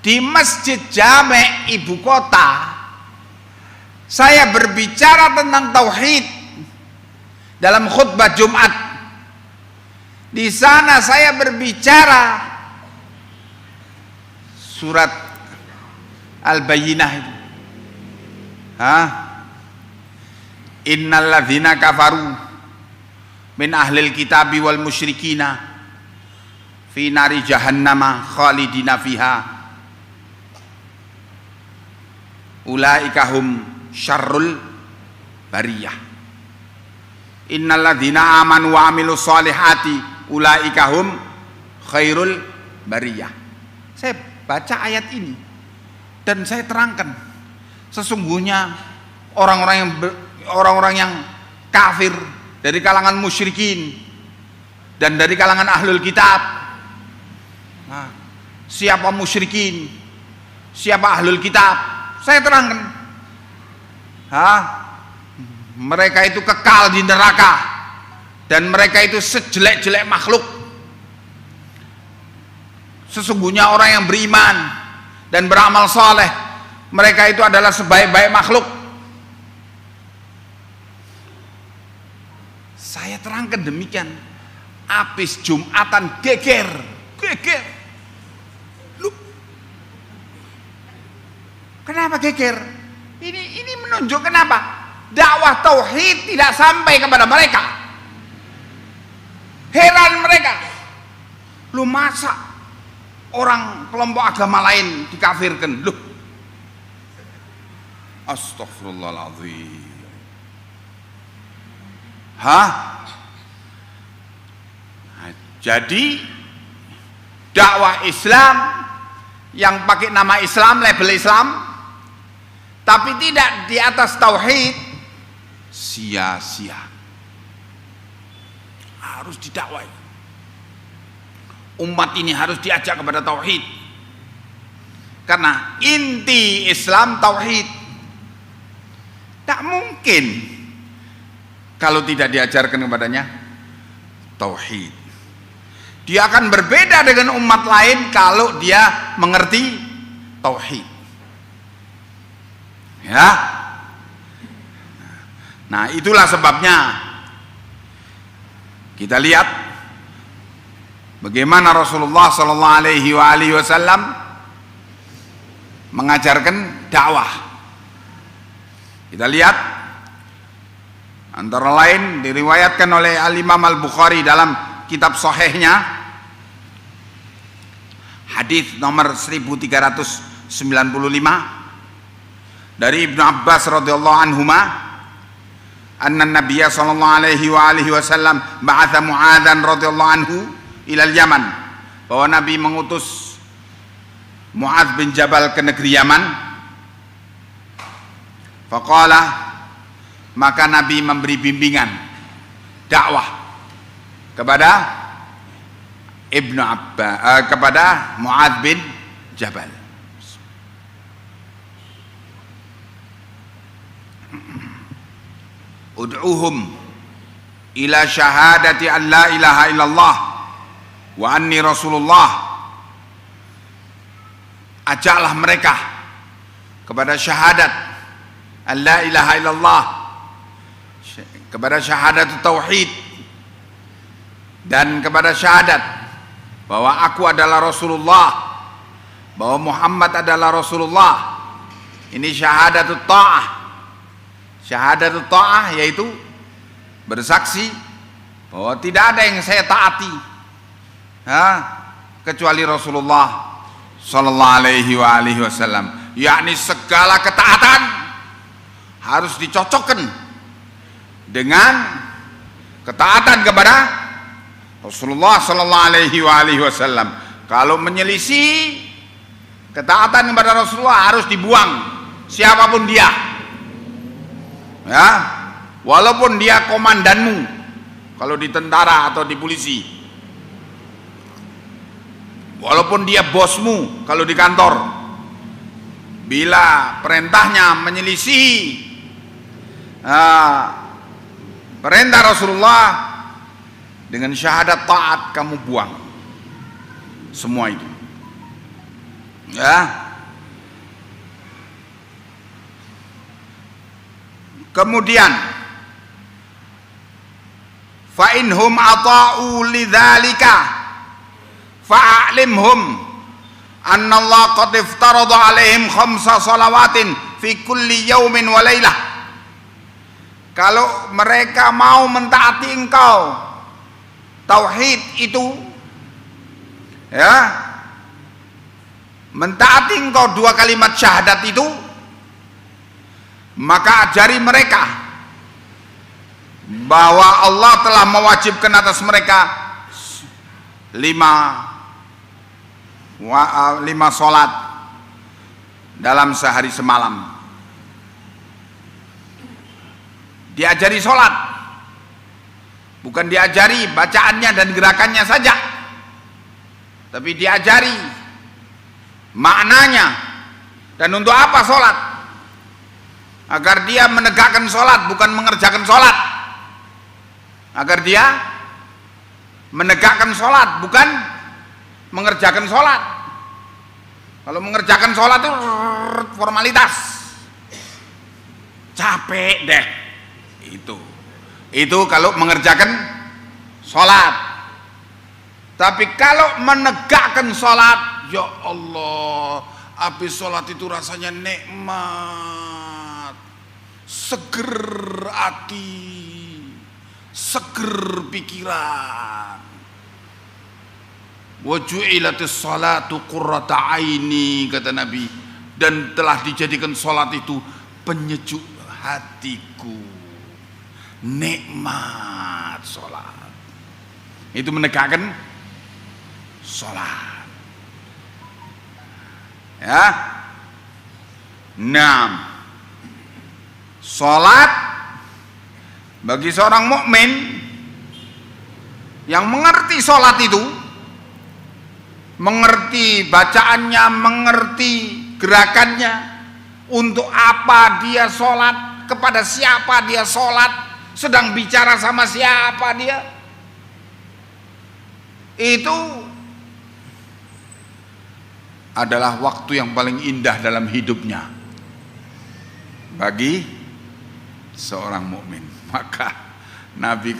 A: di Masjid Jame' ibu kota, saya berbicara tentang tauhid dalam khutbah Jumat. Di sana saya berbicara surat Al-Bayyinah itu. Innal ladzina kafaru min ahlil kitabi wal musyrikina fi nari jahannama khalidina fiha ulaika hum syarrul bariyah. Innal ladzina amanu wa amilus solihati ulaika hum khairul bariyah. Saya baca ayat ini dan saya terangkan, sesungguhnya orang-orang yang kafir dari kalangan musyrikin dan dari kalangan ahlul kitab. Siapa musyrikin, siapa ahlul kitab, saya terangkan. Mereka itu kekal di neraka dan mereka itu sejelek-jelek makhluk. Sesungguhnya orang yang beriman dan beramal saleh, mereka itu adalah sebaik-baik makhluk. Saya terangkan demikian. Habis Jumatan geger. Loh, kenapa geger? Ini menunjukkan apa? Dakwah tauhid tidak sampai kepada mereka. Heran mereka. Lu masa orang kelompok agama lain dikafirkan? Loh, astagfirullahaladzim. Jadi dakwah Islam yang pakai nama Islam, label Islam, tapi tidak di atas tauhid, sia-sia. Harus didakwai. Umat ini harus diajak kepada tauhid, karena inti Islam tauhid. Tak mungkin kalau tidak diajarkan kepadanya tauhid. Dia akan berbeda dengan umat lain kalau dia mengerti tauhid. Ya. Nah, itulah sebabnya kita lihat bagaimana Rasulullah sallallahu alaihi wasallam mengajarkan dakwah. Kita lihat antara lain diriwayatkan oleh Al-Imam Al-Bukhari dalam kitab sahihnya, hadis nomor 1395 dari Ibnu Abbas radhiyallahu anhuma, anna Nabiyya sallallahu alaihi wasallam ba'atha Mu'adzan radhiyallahu anhu ila Yaman, bahwa Nabi mengutus Mu'adz bin Jabal ke negeri Yaman. Faqala, maka Nabi memberi bimbingan dakwah kepada Ibnu Abbas, kepada Mu'adz bin Jabal. ud'uhum ila syahadati an la ilaha illallah wa anni rasulullah. Ajaklah mereka kepada syahadat an la ilaha illallah, kepada syahadat tauhid, dan kepada syahadat bahwa aku adalah Rasulullah, bahwa Muhammad adalah Rasulullah. Ini syahadatut ta'ah. Syahadatut ta'ah yaitu bersaksi bahwa tidak ada yang saya taati kecuali Rasulullah sallallahu alaihi wasallam. Yakni segala ketaatan harus dicocokkan dengan ketaatan kepada Rasulullah sallallahu alaihi wasallam. Kalau menyelisih ketaatan kepada Rasulullah harus dibuang, siapapun dia. Ya, walaupun dia komandanmu kalau di tentara atau di polisi, walaupun dia bosmu kalau di kantor, bila perintahnya menyelisih perintah Rasulullah, dengan syahadat taat kamu buang semua itu. Ya. Kemudian fa inhum ata'u lidzalika fa'alimhum anna Allah qad iftarada 'alaihim khamsa salawatin fi kulli yaumin wa lailah. Kalau mereka mau mentaati engkau tauhid itu, ya, mentaati engkau dua kalimat syahadat itu, maka ajari mereka bahwa Allah telah mewajibkan atas mereka lima sholat dalam sehari semalam. Diajari sholat, bukan diajari bacaannya dan gerakannya saja, tapi diajari maknanya dan untuk apa sholat, agar dia menegakkan sholat bukan mengerjakan sholat, agar dia menegakkan sholat bukan mengerjakan sholat. Kalau mengerjakan sholat itu formalitas, capek deh. Itu kalau mengerjakan sholat. Tapi kalau menegakkan sholat, ya Allah, habis sholat itu rasanya nikmat, seger hati, seger pikiran. Wa ju'ilatis sholatu qurrata aini, kata Nabi, dan telah dijadikan sholat itu penyejuk hatiku. Nikmat sholat itu menegakkan sholat, ya. Nah, sholat bagi seorang mukmin yang mengerti sholat itu, mengerti bacaannya, mengerti gerakannya, untuk apa dia sholat, kepada siapa dia sholat, sedang bicara sama siapa dia, itu adalah waktu yang paling indah dalam hidupnya bagi seorang mukmin. Maka Nabi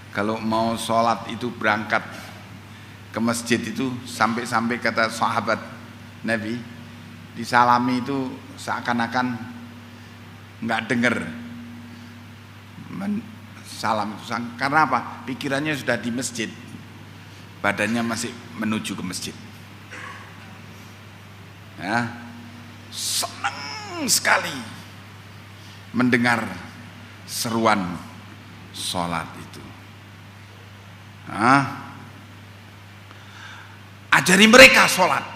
A: kalau mau sholat itu berangkat ke masjid itu, sampai kata sahabat Nabi, disalami itu seakan-akan nggak dengar salam itu. Karena apa? Pikirannya sudah di masjid, badannya masih menuju ke masjid. Ya, senang sekali mendengar seruan sholat itu. Ajari mereka sholat.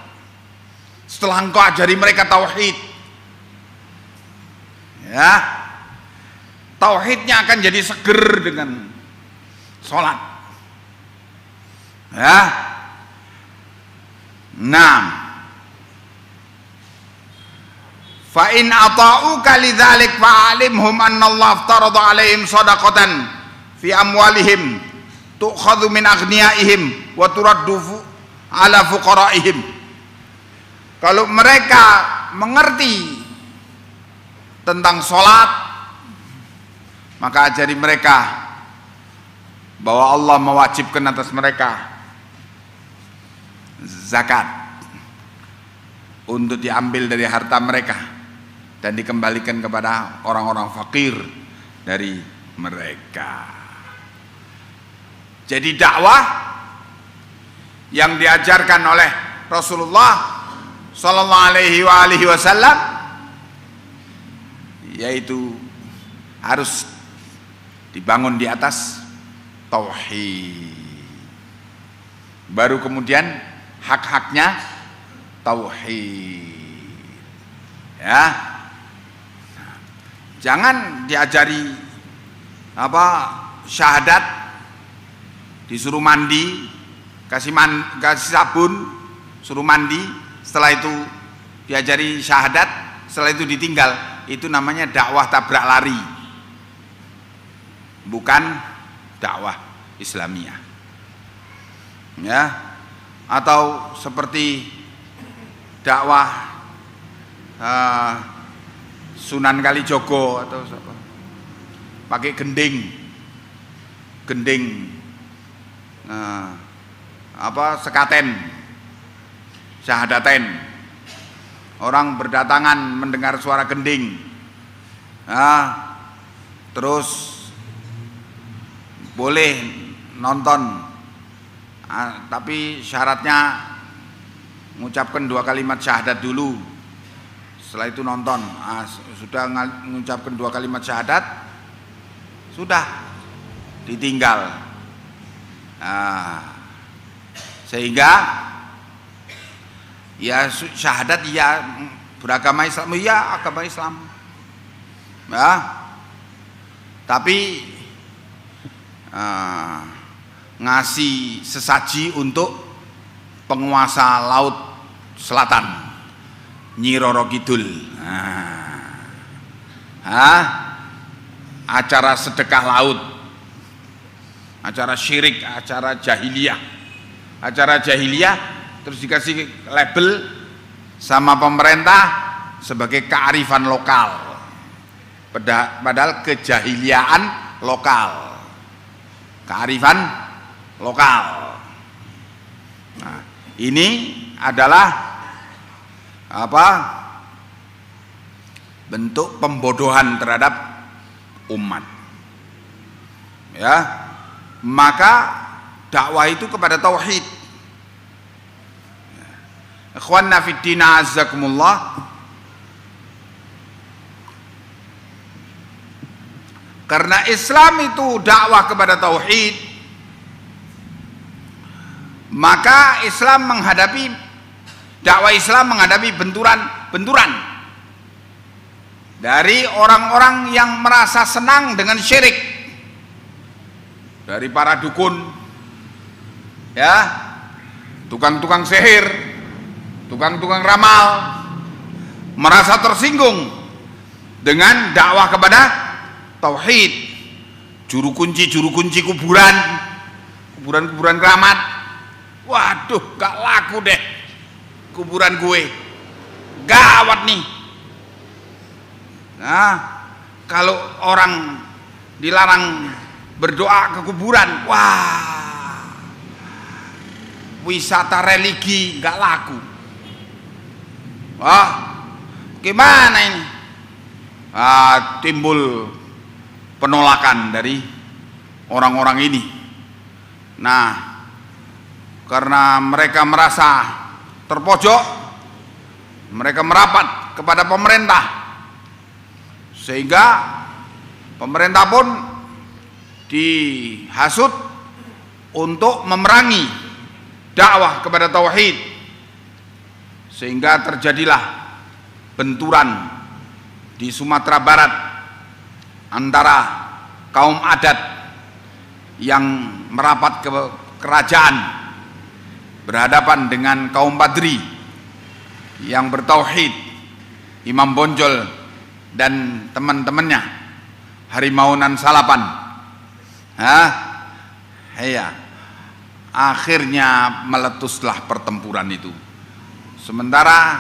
A: Setelah engkau ajari mereka tauhid, ya, tauhidnya akan jadi seger dengan sholat, ya. Nah, fa in ata'uka lidzalik fa'alimhum anna Allah aftarada 'alaihim shadaqatan fi amwalihim tu'khadhu min aghniyaihim wa turaddu ala fuqaraihim. Kalau mereka mengerti tentang sholat, maka ajari mereka bahwa Allah mewajibkan atas mereka zakat untuk diambil dari harta mereka dan dikembalikan kepada orang-orang fakir dari mereka. Jadi dakwah yang diajarkan oleh Rasulullah sallallahu alaihi wasallam yaitu harus dibangun di atas tauhid. Baru kemudian hak-haknya tauhid. Ya. Jangan diajari syahadat disuruh mandi, kasih sabun, suruh mandi, setelah itu diajari syahadat, setelah itu ditinggal. Itu namanya dakwah tabrak lari, bukan dakwah Islamiyah. Ya, atau seperti dakwah Sunan Kalijogo atau pakai gending sekaten syahadaten, orang berdatangan mendengar suara gending, terus boleh nonton, tapi syaratnya mengucapkan 2 kalimat syahadat dulu, setelah itu nonton. Sudah mengucapkan 2 kalimat syahadat, sudah ditinggal. Sehingga ya syahadat ya beragama Islam, ya agama Islam, ya, tapi ngasih sesaji untuk penguasa laut selatan, Nyi Roro Kidul. Acara sedekah laut, acara syirik, acara jahiliyah, terus dikasih label sama pemerintah sebagai kearifan lokal, padahal kejahiliaan lokal, kearifan lokal. Nah, ini adalah bentuk pembodohan terhadap umat. Ya, maka dakwah itu kepada tauhid. Ikhwanna fid din azzakumullah. Karena Islam itu dakwah kepada tauhid, maka dakwah Islam menghadapi benturan dari orang-orang yang merasa senang dengan syirik, dari para dukun, ya, tukang-tukang sihir, tukang-tukang ramal, merasa tersinggung dengan dakwah kepada tauhid. Juru kunci kuburan keramat, waduh gak laku deh kuburan gue, gawat nih. Nah, kalau orang dilarang berdoa ke kuburan, wah, wisata religi gak laku. Wah, gimana ini? Timbul penolakan dari orang-orang ini. Nah, karena mereka merasa terpojok, mereka merapat kepada pemerintah, sehingga pemerintah pun dihasut untuk memerangi dakwah kepada tauhid, sehingga terjadilah benturan di Sumatera Barat antara kaum adat yang merapat ke kerajaan berhadapan dengan kaum Badri yang bertauhid. Imam Bonjol dan teman-temannya, Harimaunan Salapan. Iya. Akhirnya meletuslah pertempuran itu. Sementara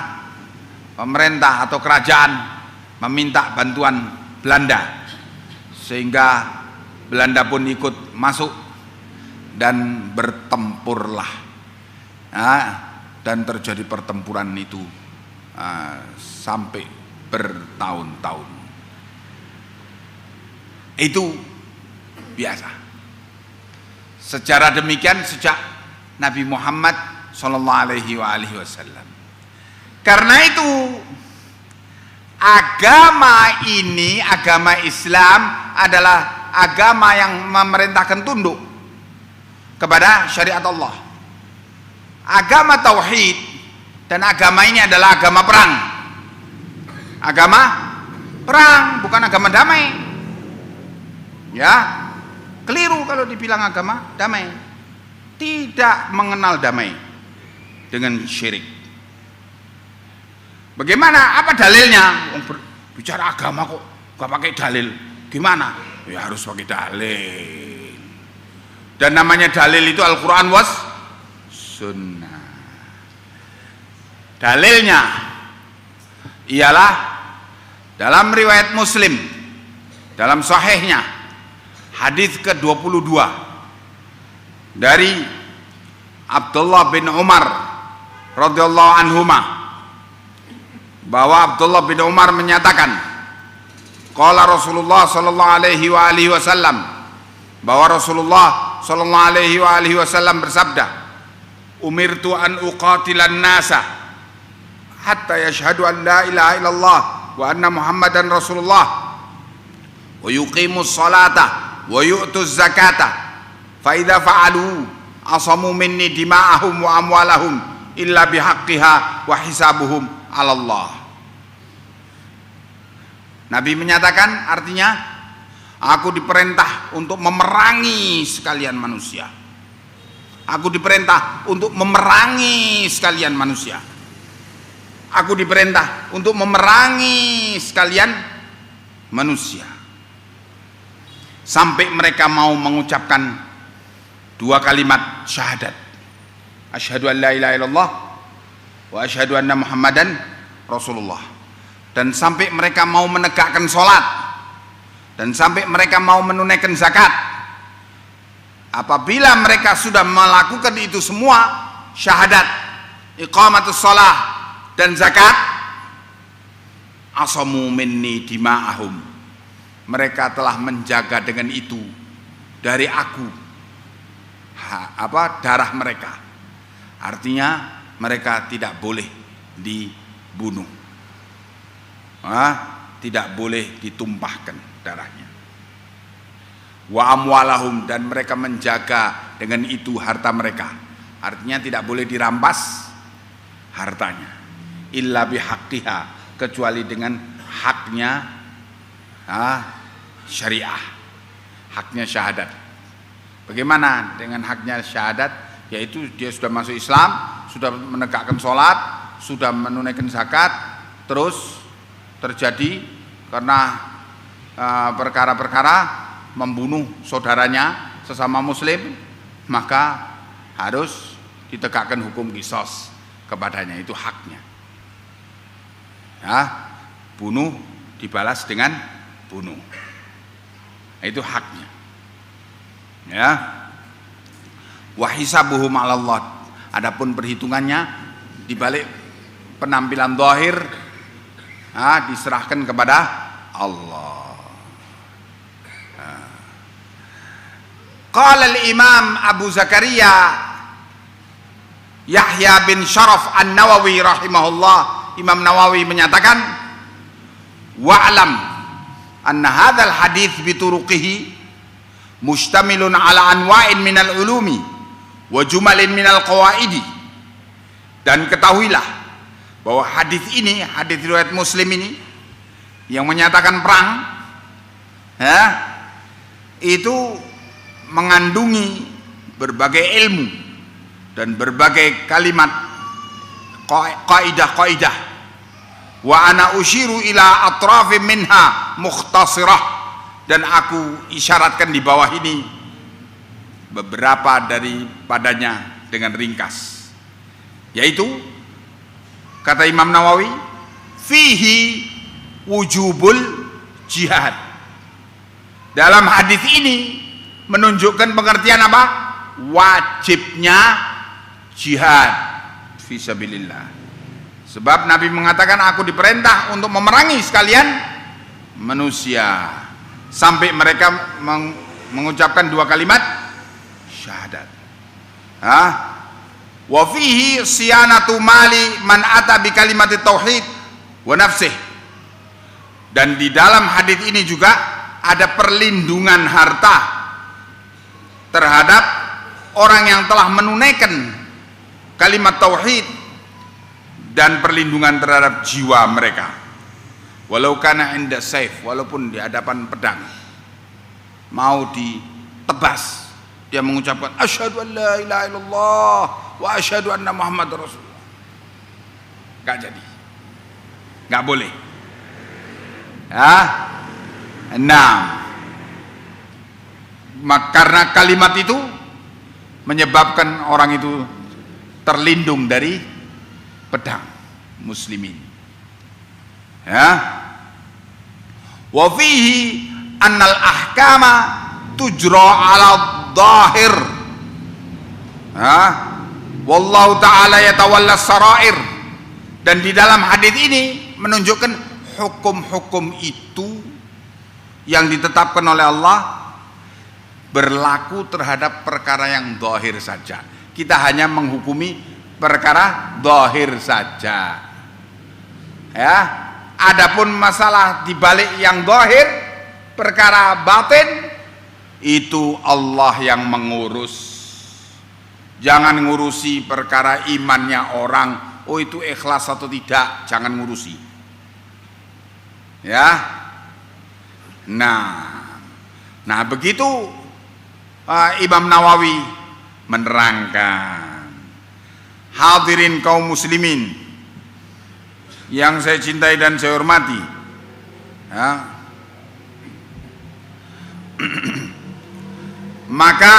A: pemerintah atau kerajaan meminta bantuan Belanda, sehingga Belanda pun ikut masuk dan bertempurlah. Dan terjadi pertempuran itu sampai bertahun-tahun. Itu biasa. Secara demikian sejak Nabi Muhammad sallallahu alaihi wasallam. Karena itu agama ini, agama Islam adalah agama yang memerintahkan tunduk kepada syariat Allah. Agama tauhid dan agama ini adalah agama perang. Agama perang, bukan agama damai. Ya, keliru kalau dibilang agama damai. Tidak mengenal damai dengan syirik. Bagaimana? Apa dalilnya? Bicara agama kok gak pakai dalil? Gimana? Ya harus pakai dalil. Dan namanya dalil itu Al-Quran was sunnah. Dalilnya ialah dalam riwayat Muslim, dalam sahihnya, hadis ke-22 dari Abdullah bin Umar radhiyallahu anhuma, bahwa Abdullah bin Umar menyatakan, qala Rasulullah sallallahu alaihi wasallam, bahwa Rasulullah sallallahu alaihi wasallam bersabda, umirtu an uqatilan nasa hatta yashhadu an la ilaha illallah wa anna muhammadan rasulullah wa yuqimus salata wa yu'tuz zakata fa idza fa'alu asamu minni dima'ahum wa amwalahum illa bihaqqiha wa hisabuhum 'ala Allah. Nabi menyatakan, artinya aku diperintah untuk memerangi sekalian manusia. Aku diperintah untuk memerangi sekalian manusia. Aku diperintah untuk memerangi sekalian manusia. Sampai mereka mau mengucapkan dua kalimat syahadat. Asyhadu an la ilaha illallah wa asyhadu anna muhammadan rasulullah. Dan sampai mereka mau menegakkan sholat. Dan sampai mereka mau menunaikan zakat. Apabila mereka sudah melakukan itu semua, syahadat, iqamatus shalah dan zakat, asamu minni dima'ahum, mereka telah menjaga dengan itu dari aku darah mereka. Artinya mereka tidak boleh dibunuh, tidak boleh ditumpahkan darahnya. Wa amwalahum, dan mereka menjaga dengan itu harta mereka. Artinya tidak boleh dirampas hartanya. Illa bihaqqiha, kecuali dengan haknya syariah, haknya syahadat. Bagaimana dengan haknya syahadat? Yaitu dia sudah masuk Islam, sudah menegakkan sholat, sudah menunaikan zakat, terus terjadi karena perkara-perkara membunuh saudaranya sesama muslim, maka harus ditegakkan hukum qisas kepadanya, itu haknya. Ya, bunuh dibalas dengan bunuh, itu haknya. Ya, wa hisabuhum 'ala Allah, adapun perhitungannya dibalik penampilan zahir, diserahkan kepada Allah. Qala al-Imam Abu Zakaria Yahya bin Sharaf An-Nawawi rahimahullah, Imam Nawawi menyatakan, wa'lam anna hadzal hadits bi turuqihi mustamilun ala anwa'in minal ulumi wa jumalin minal qawaidi. Dan ketahuilah bahwa hadis ini, hadis riwayat Muslim ini yang menyatakan perang, itu mengandungi berbagai ilmu dan berbagai kalimat kaidah-kaidah wa ana usyiru ila atrafi minha mukhtasirah, dan aku isyaratkan di bawah ini beberapa daripadanya dengan ringkas, yaitu kata Imam Nawawi, fihi wujubul jihad. Dalam hadis ini menunjukkan pengertian apa? Wajibnya jihad fisabilillah. Sebab Nabi mengatakan, aku diperintah untuk memerangi sekalian manusia sampai mereka mengucapkan dua kalimat syahadat. Wa fihi siyanatu mali man ata bi kalimati tauhid wa nafsih. Dan di dalam hadis ini juga ada perlindungan harta terhadap orang yang telah menunaikan kalimat tauhid dan perlindungan terhadap jiwa mereka, walau kana inda saif, walaupun di hadapan pedang mau ditebas, dia mengucapkan asyhadu an la ilaha illallah wa asyhadu anna muhammadar rasulullah, gak jadi, gak boleh. Karena kalimat itu menyebabkan orang itu terlindung dari pedang muslimin. Wa fihi annal ahkama tujra ala dhahir, wallahu ta'ala yatawalla sarair. Dan di dalam hadis ini menunjukkan hukum-hukum itu yang ditetapkan oleh Allah berlaku terhadap perkara yang zahir saja. Kita hanya menghukumi perkara zahir saja. Adapun masalah dibalik yang zahir, perkara batin, itu Allah yang mengurus. Jangan ngurusi perkara imannya orang, oh itu ikhlas atau tidak, jangan ngurusi. Nah begitu Imam Nawawi menerangkan. Hadirin kaum muslimin yang saya cintai dan saya hormati, maka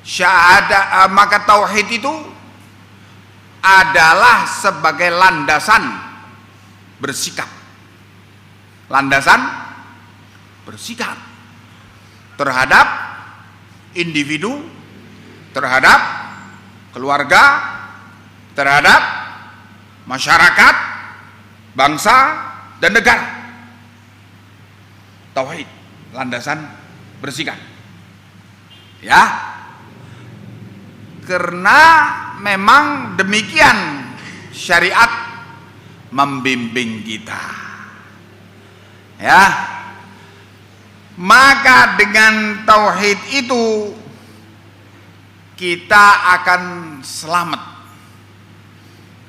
A: syahadat, maka tauhid itu adalah sebagai landasan bersikap, terhadap individu, terhadap keluarga, terhadap masyarakat, bangsa, dan negara. Tauhid, landasan bersikap. Karena memang demikian syariat membimbing kita. Maka dengan tauhid itu kita akan selamat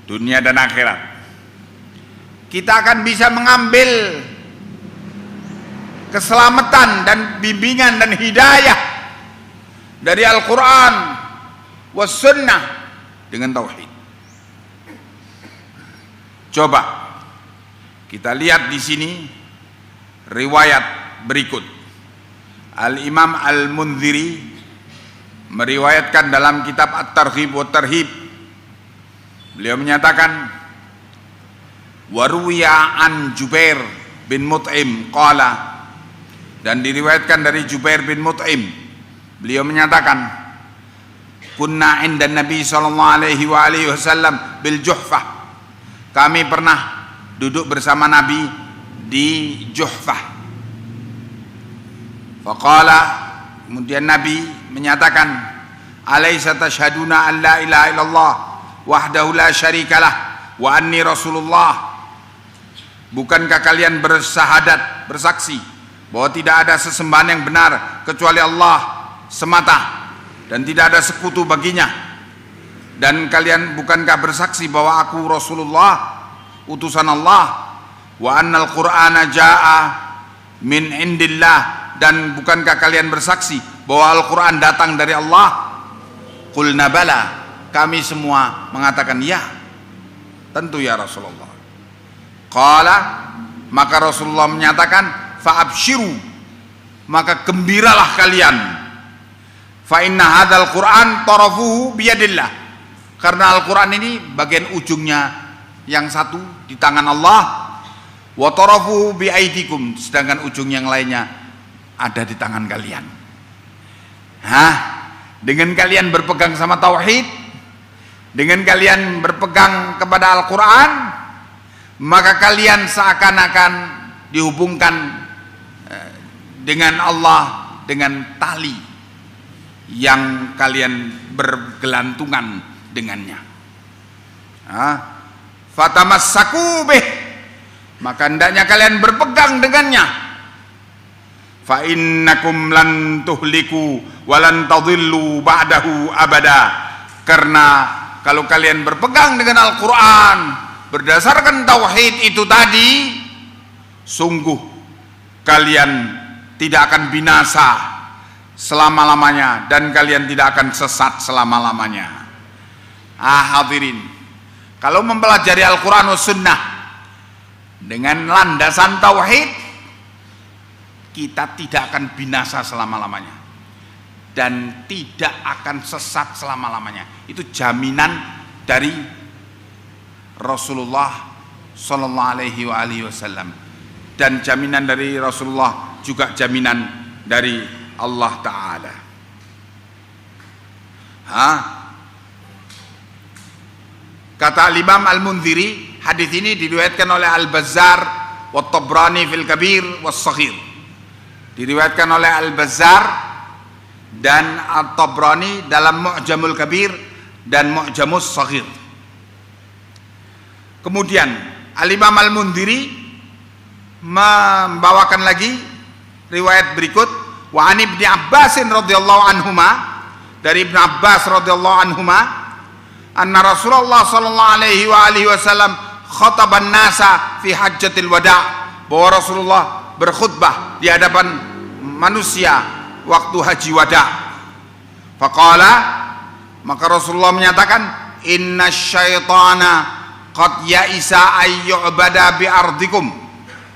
A: dunia dan akhirat. Kita akan bisa mengambil keselamatan dan bimbingan dan hidayah dari Al-Quran was sunnah dengan tauhid. Coba kita lihat di sini riwayat berikut. Al-Imam Al-Munziri meriwayatkan dalam kitab At-Targhib wa Tarhib, beliau menyatakan, waruwiya an Jubair bin Mut'im qala, dan diriwayatkan dari Jubair bin Mut'im, beliau menyatakan, kunna inda Nabi sallallahu alaihi wasallam bil Juhfah, kami pernah duduk bersama Nabi di Juhfah. Faqala, kemudian Nabi menyatakan, alaysa tashhaduna an la ilaha illallah wahdahu la syarikalah wa anni rasulullah, bukankah kalian bersahadat, bersaksi bahwa tidak ada sesembahan yang benar kecuali Allah semata dan tidak ada sekutu baginya, dan kalian bukankah bersaksi bahwa aku Rasulullah, utusan Allah, wa annal qur'ana jaa min indillah, dan bukankah kalian bersaksi bahwa Al-Quran datang dari Allah? Qulna bala, kami semua mengatakan ya. Tentu ya Rasulullah. Qala, maka Rasulullah menyatakan, fa'abshiru, maka gembiralah kalian. Fa inna hadzal Qur'an tarafuhu biyadillah, karena Al-Qur'an ini bagian ujungnya yang satu di tangan Allah, wa tarafuhu bi aidikum, sedangkan ujung yang lainnya ada di tangan kalian. Dengan kalian berpegang sama tauhid, dengan kalian berpegang kepada Al-Quran, maka kalian seakan-akan dihubungkan dengan Allah dengan tali yang kalian bergelantungan dengannya. Fatamassaku bih, maka hendaknya kalian berpegang dengannya. Fa innakum lan tuhliku walan tadhillu ba'dahu abada, karena kalau kalian berpegang dengan Al-Quran berdasarkan tauhid itu tadi, sungguh kalian tidak akan binasa selama-lamanya dan kalian tidak akan sesat selama-lamanya. Hadirin, kalau mempelajari Al-Quran dan Sunnah dengan landasan tauhid, kita tidak akan binasa selama-lamanya dan tidak akan sesat selama-lamanya. Itu jaminan dari Rasulullah sallallahu alaihi wasallam, dan jaminan dari Rasulullah juga jaminan dari Allah Ta'ala. Kata Imam Al-Munziri, hadis ini diriwayatkan oleh Al-Bazzar wa Tabrani fil Kabir was Saghir. Diriwayatkan oleh Al-Bazzar dan At-Tabrani dalam Mu'jamul Kabir dan Mu'jamus Saghir. Kemudian Al-Imam Al-Munziri membawakan lagi riwayat berikut, wa an Ibnu Abbas radhiyallahu anhuma, dari Ibnu Abbas radhiyallahu anhuma, anna Rasulullah sallallahu alaihi wasallam khataban nasa fi hajjatil wada', bahwa Rasulullah berkhutbah di hadapan manusia waktu haji wada. Faqala, maka Rasulullah menyatakan, inna syaitana qad ya'isa ayyu'bada bi ardikum,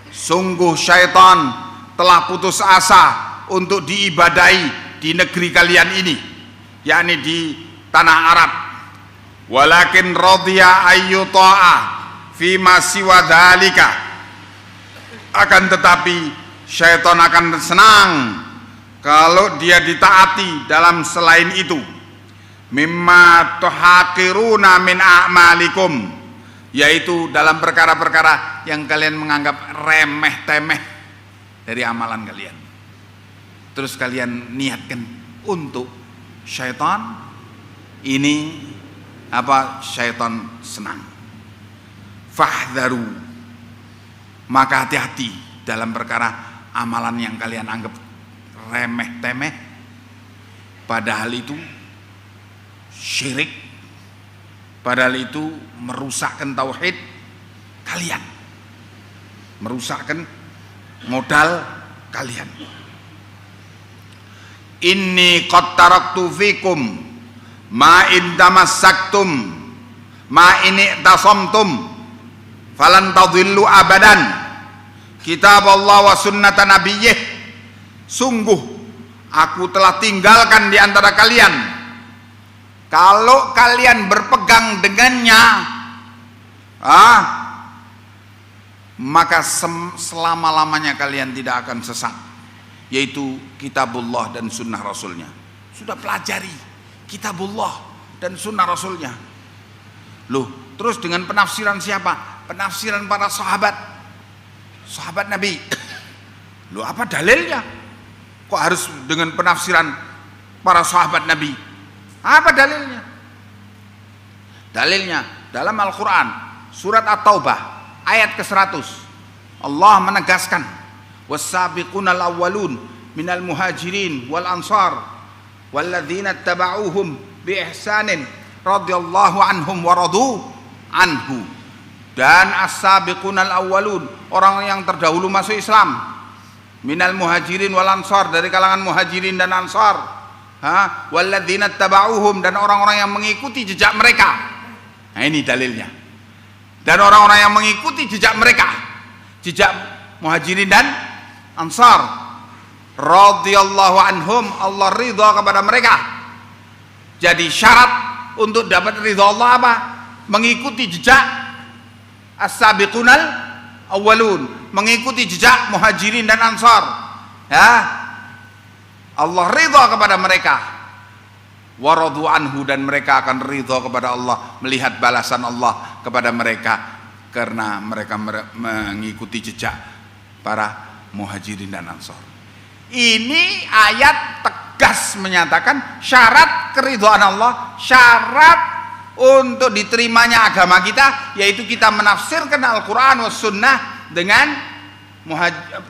A: sungguh syaitan telah putus asa untuk diibadahi di negeri kalian ini, yakni di tanah Arab. Walakin radhiya ayyuta'a fi ma siwa dzalika, akan tetapi syaitan akan senang kalau dia ditaati dalam selain itu. Mimma tuhaqiruna min a'malikum, yaitu dalam perkara-perkara yang kalian menganggap remeh-temeh dari amalan kalian. Terus kalian niatkan untuk syaitan ini apa? Syaitan senang. Fahdharu, maka hati-hati dalam perkara amalan yang kalian anggap remeh-temeh, padahal itu syirik, padahal itu merusakkan tauhid kalian, merusakkan modal kalian. Inni qad taraktu fikum ma in tamassaktum ma in i'tasamtum falan tadhillu abadan, kitab Allah wa sunnata nabiyyih, sungguh aku telah tinggalkan di antara kalian, kalau kalian berpegang dengannya, maka selama-lamanya kalian tidak akan sesat, yaitu kitabullah dan sunnah rasulnya. Sudah pelajari kitabullah dan sunnah rasulnya. Loh, terus dengan penafsiran siapa? Penafsiran para sahabat Nabi. Loh, apa dalilnya? Kok harus dengan penafsiran para sahabat Nabi? Apa dalilnya? Dalilnya dalam Al-Quran surat At-Taubah ayat ke-100, Allah menegaskan, was-sabiqunal awwalun minal muhajirin wal ansar walladzina tabauhum bi ihsanin radhiyallahu anhum wa radu anhu. Dan as-sabiqunal awwalun, orang yang terdahulu masuk Islam, minal muhajirin wal ansar, dari kalangan muhajirin dan ansar, walladzina tabauhum, dan orang-orang yang mengikuti jejak mereka. Nah, ini dalilnya. dan orang-orang yang mengikuti jejak mereka, jejak Muhajirin dan Ansar radhiyallahu anhum, Allah ridha kepada mereka. Jadi syarat untuk dapat ridha Allah apa? Mengikuti jejak as-sabiqunal awwalun, mengikuti jejak Muhajirin dan Ansar. Ya, Allah ridha kepada mereka, waradu anhu, dan mereka akan ridha kepada Allah, melihat balasan Allah kepada mereka karena mereka mengikuti jejak para Muhajirin dan Ansar. Ini ayat tegas menyatakan syarat keridhaan Allah, syarat untuk diterimanya agama kita, yaitu kita menafsirkan Al-Quran was sunnah dengan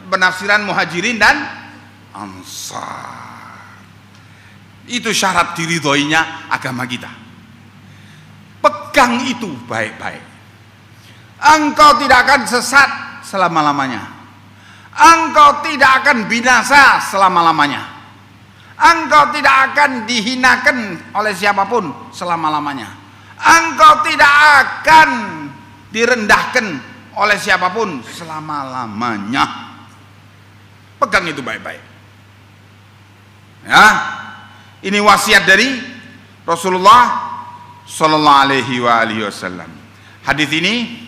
A: penafsiran Muhajirin dan Ansar. Itu syarat diridhoinya agama kita. Pegang itu baik-baik. Engkau tidak akan sesat selama-lamanya. Engkau tidak akan binasa selama-lamanya. Engkau tidak akan dihinakan oleh siapapun selama-lamanya. Engkau tidak akan direndahkan oleh siapapun selama-lamanya. Pegang itu baik-baik. Ya, ini wasiat dari Rasulullah Sallallahu Alaihi Wasallam. Hadis ini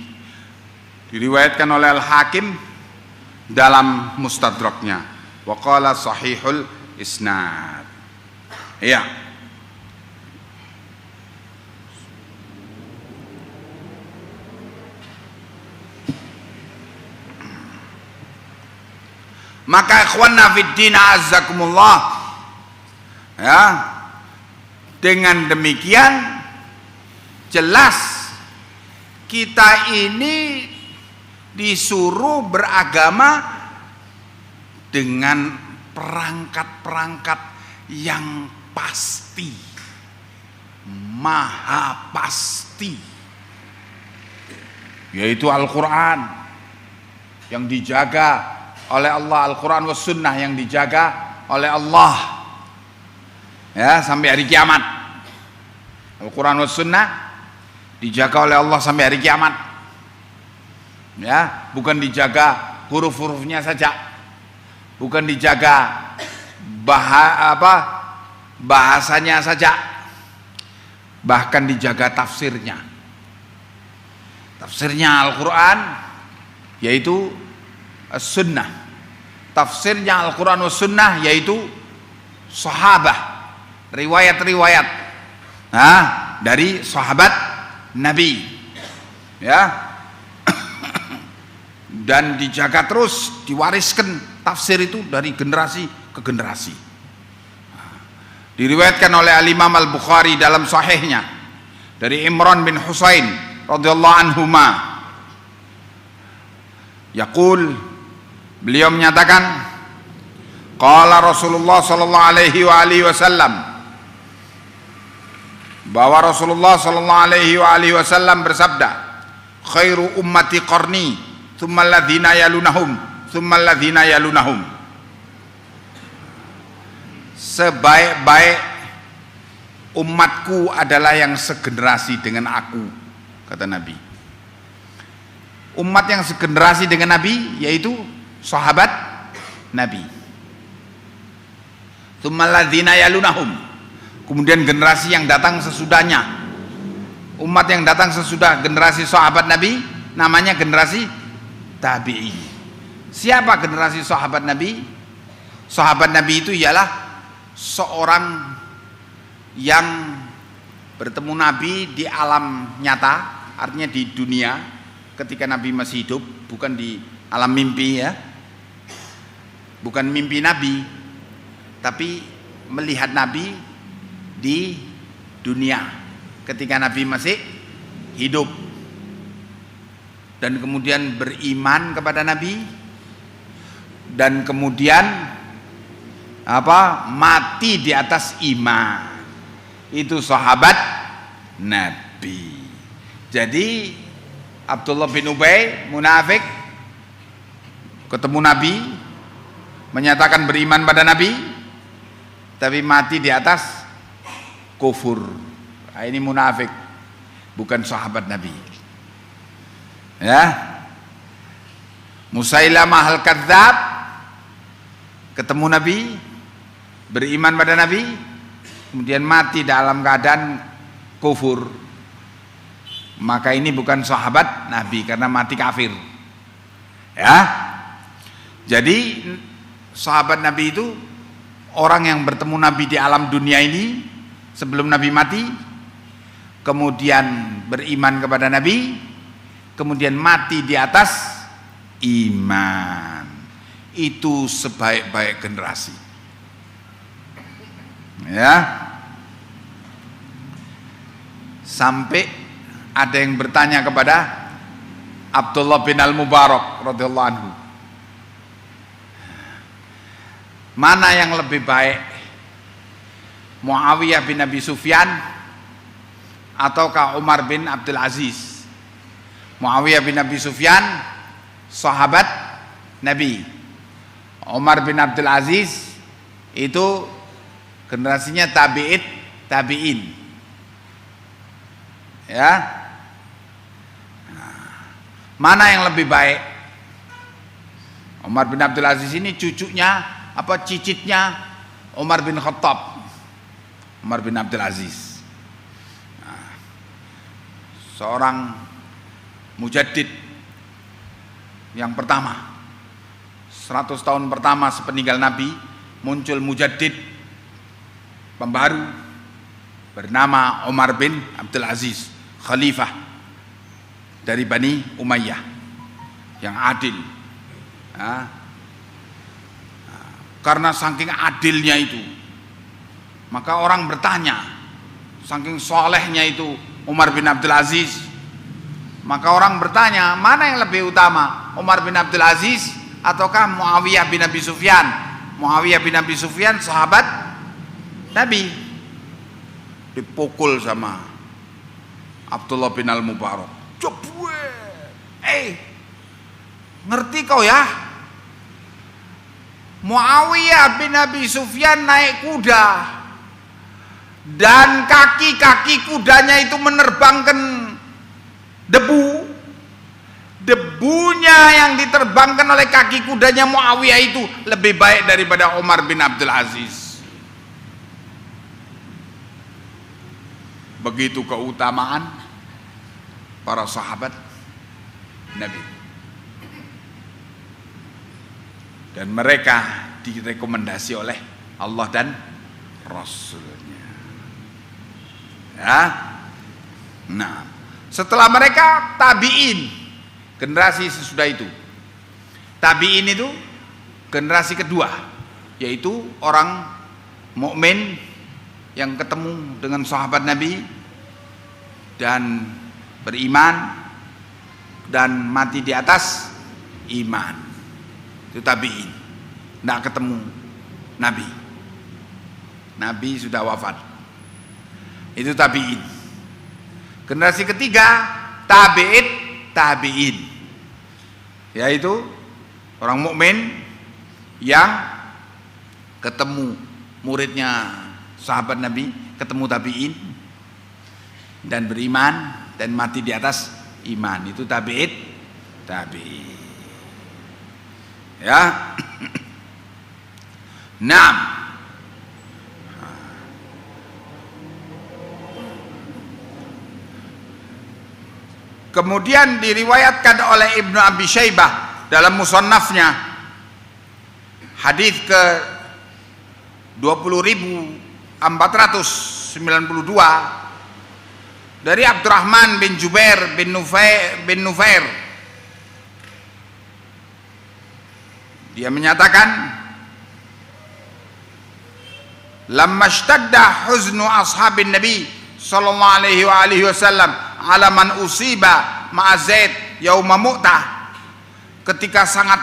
A: diriwayatkan oleh Al-Hakim dalam Mustadraknya. Wa qala sahihul isnad. Ya. Maka ikhwanna fid din azzakumullah, ya, dengan demikian jelas kita ini disuruh beragama dengan perangkat-perangkat yang pasti, maha pasti, yaitu Al-Quran yang dijaga oleh Allah, Al-Quran was sunnah yang dijaga oleh Allah, ya, sampai hari kiamat. Al-Quran was sunnah dijaga oleh Allah sampai hari kiamat. Ya, bukan dijaga huruf-hurufnya saja, bukan dijaga bahasanya saja, bahkan dijaga tafsirnya. Tafsirnya Al-Quran yaitu As-Sunnah, tafsirnya Al-Quran was Sunnah yaitu sahabah, riwayat-riwayat dari sahabat Nabi, ya, dan dijaga terus, diwariskan tafsir itu dari generasi ke generasi. Diriwayatkan oleh Al-Imam Al-Bukhari dalam sahihnya dari Imran bin Husain radhiyallahu anhuma, yaqul, beliau menyatakan, qala Rasulullah sallallahu alaihi wasallam, bahwa Rasulullah sallallahu alaihi wasallam bersabda, khairu ummati qarni thumma alladhina yalunahum thumma alladhina yalunahum. Sebaik-baik umatku adalah yang segenerasi dengan aku, kata Nabi. Umat yang segenerasi dengan Nabi yaitu sahabat Nabi. Thumma alladhina yalunahum, kemudian generasi yang datang sesudahnya, umat yang datang sesudah generasi sahabat Nabi namanya generasi tabi'i. Siapa generasi sahabat Nabi? Sahabat Nabi itu ialah seorang yang bertemu Nabi di alam nyata, artinya di dunia ketika Nabi masih hidup, bukan di alam mimpi, ya, bukan mimpi Nabi, tapi melihat Nabi di dunia ketika Nabi masih hidup, dan kemudian beriman kepada Nabi, dan kemudian mati di atas iman. Itu sahabat Nabi. Jadi Abdullah bin Ubay munafik ketemu Nabi, menyatakan beriman pada Nabi, tapi mati di atas kufur. Ini munafik, bukan sahabat Nabi. Ya. Musailamah al-Kadzdzab ketemu Nabi, beriman pada Nabi, kemudian mati dalam keadaan kufur. Maka ini bukan sahabat Nabi karena mati kafir. Ya. Jadi sahabat Nabi itu orang yang bertemu Nabi di alam dunia ini sebelum Nabi mati, kemudian beriman kepada Nabi, kemudian mati di atas iman. Itu sebaik-baik generasi. Ya. Sampai ada yang bertanya kepada Abdullah bin Al-Mubarak radhiyallahu anhu, mana yang lebih baik, Muawiyah bin Abi Sufyan ataukah Umar bin Abdul Aziz? Muawiyah bin Abi Sufyan sahabat Nabi, Umar bin Abdul Aziz itu generasinya tabi'in. Ya. Mana yang lebih baik? Umar bin Abdul Aziz ini cucunya apa cicitnya Umar bin Khattab, Umar bin Abdul Aziz. Seorang mujaddid yang pertama, 100 tahun pertama sepeninggal Nabi muncul mujaddid pembaru bernama Umar bin Abdul Aziz, khalifah dari Bani Umayyah yang adil. Karena saking adilnya itu, maka orang bertanya, saking solehnya itu Umar bin Abdul Aziz, maka orang bertanya, mana yang lebih utama, Umar bin Abdul Aziz ataukah Muawiyah bin Abi Sufyan? Muawiyah bin Abi Sufyan sahabat Nabi, dipukul sama Abdullah bin Al-Mubarak. Ngerti kau ya? Muawiyah bin Abi Sufyan naik kuda dan kaki-kaki kudanya itu menerbangkan debunya yang diterbangkan oleh kaki kudanya Muawiyah itu lebih baik daripada Umar bin Abdul Aziz. Begitu keutamaan para sahabat Nabi. Dan mereka direkomendasi oleh Allah dan Rasulnya. Ya. Nah, setelah mereka tabi'in, generasi sesudah itu. Tabi'in itu generasi kedua, yaitu orang mukmin yang ketemu dengan sahabat Nabi dan beriman dan mati di atas iman. Itu tabi'in. Tidak ketemu Nabi, Nabi sudah wafat. Itu tabi'in. Generasi ketiga tabi'in, yaitu orang mukmin yang ketemu muridnya sahabat Nabi, ketemu tabi'in dan beriman dan mati di atas iman. Itu tabi'in. Ya. Naam. Kemudian diriwayatkan oleh Ibnu Abi Syaibah dalam musannafnya hadis ke 20.492 dari Abdurrahman bin Jubair bin Nufair. Dia menyatakan, lamma ishtadda huznu ashabin Nabi sallallahu alaihi wasallam ala man usiba ma'a Zaid yauma Mu'tah, ketika sangat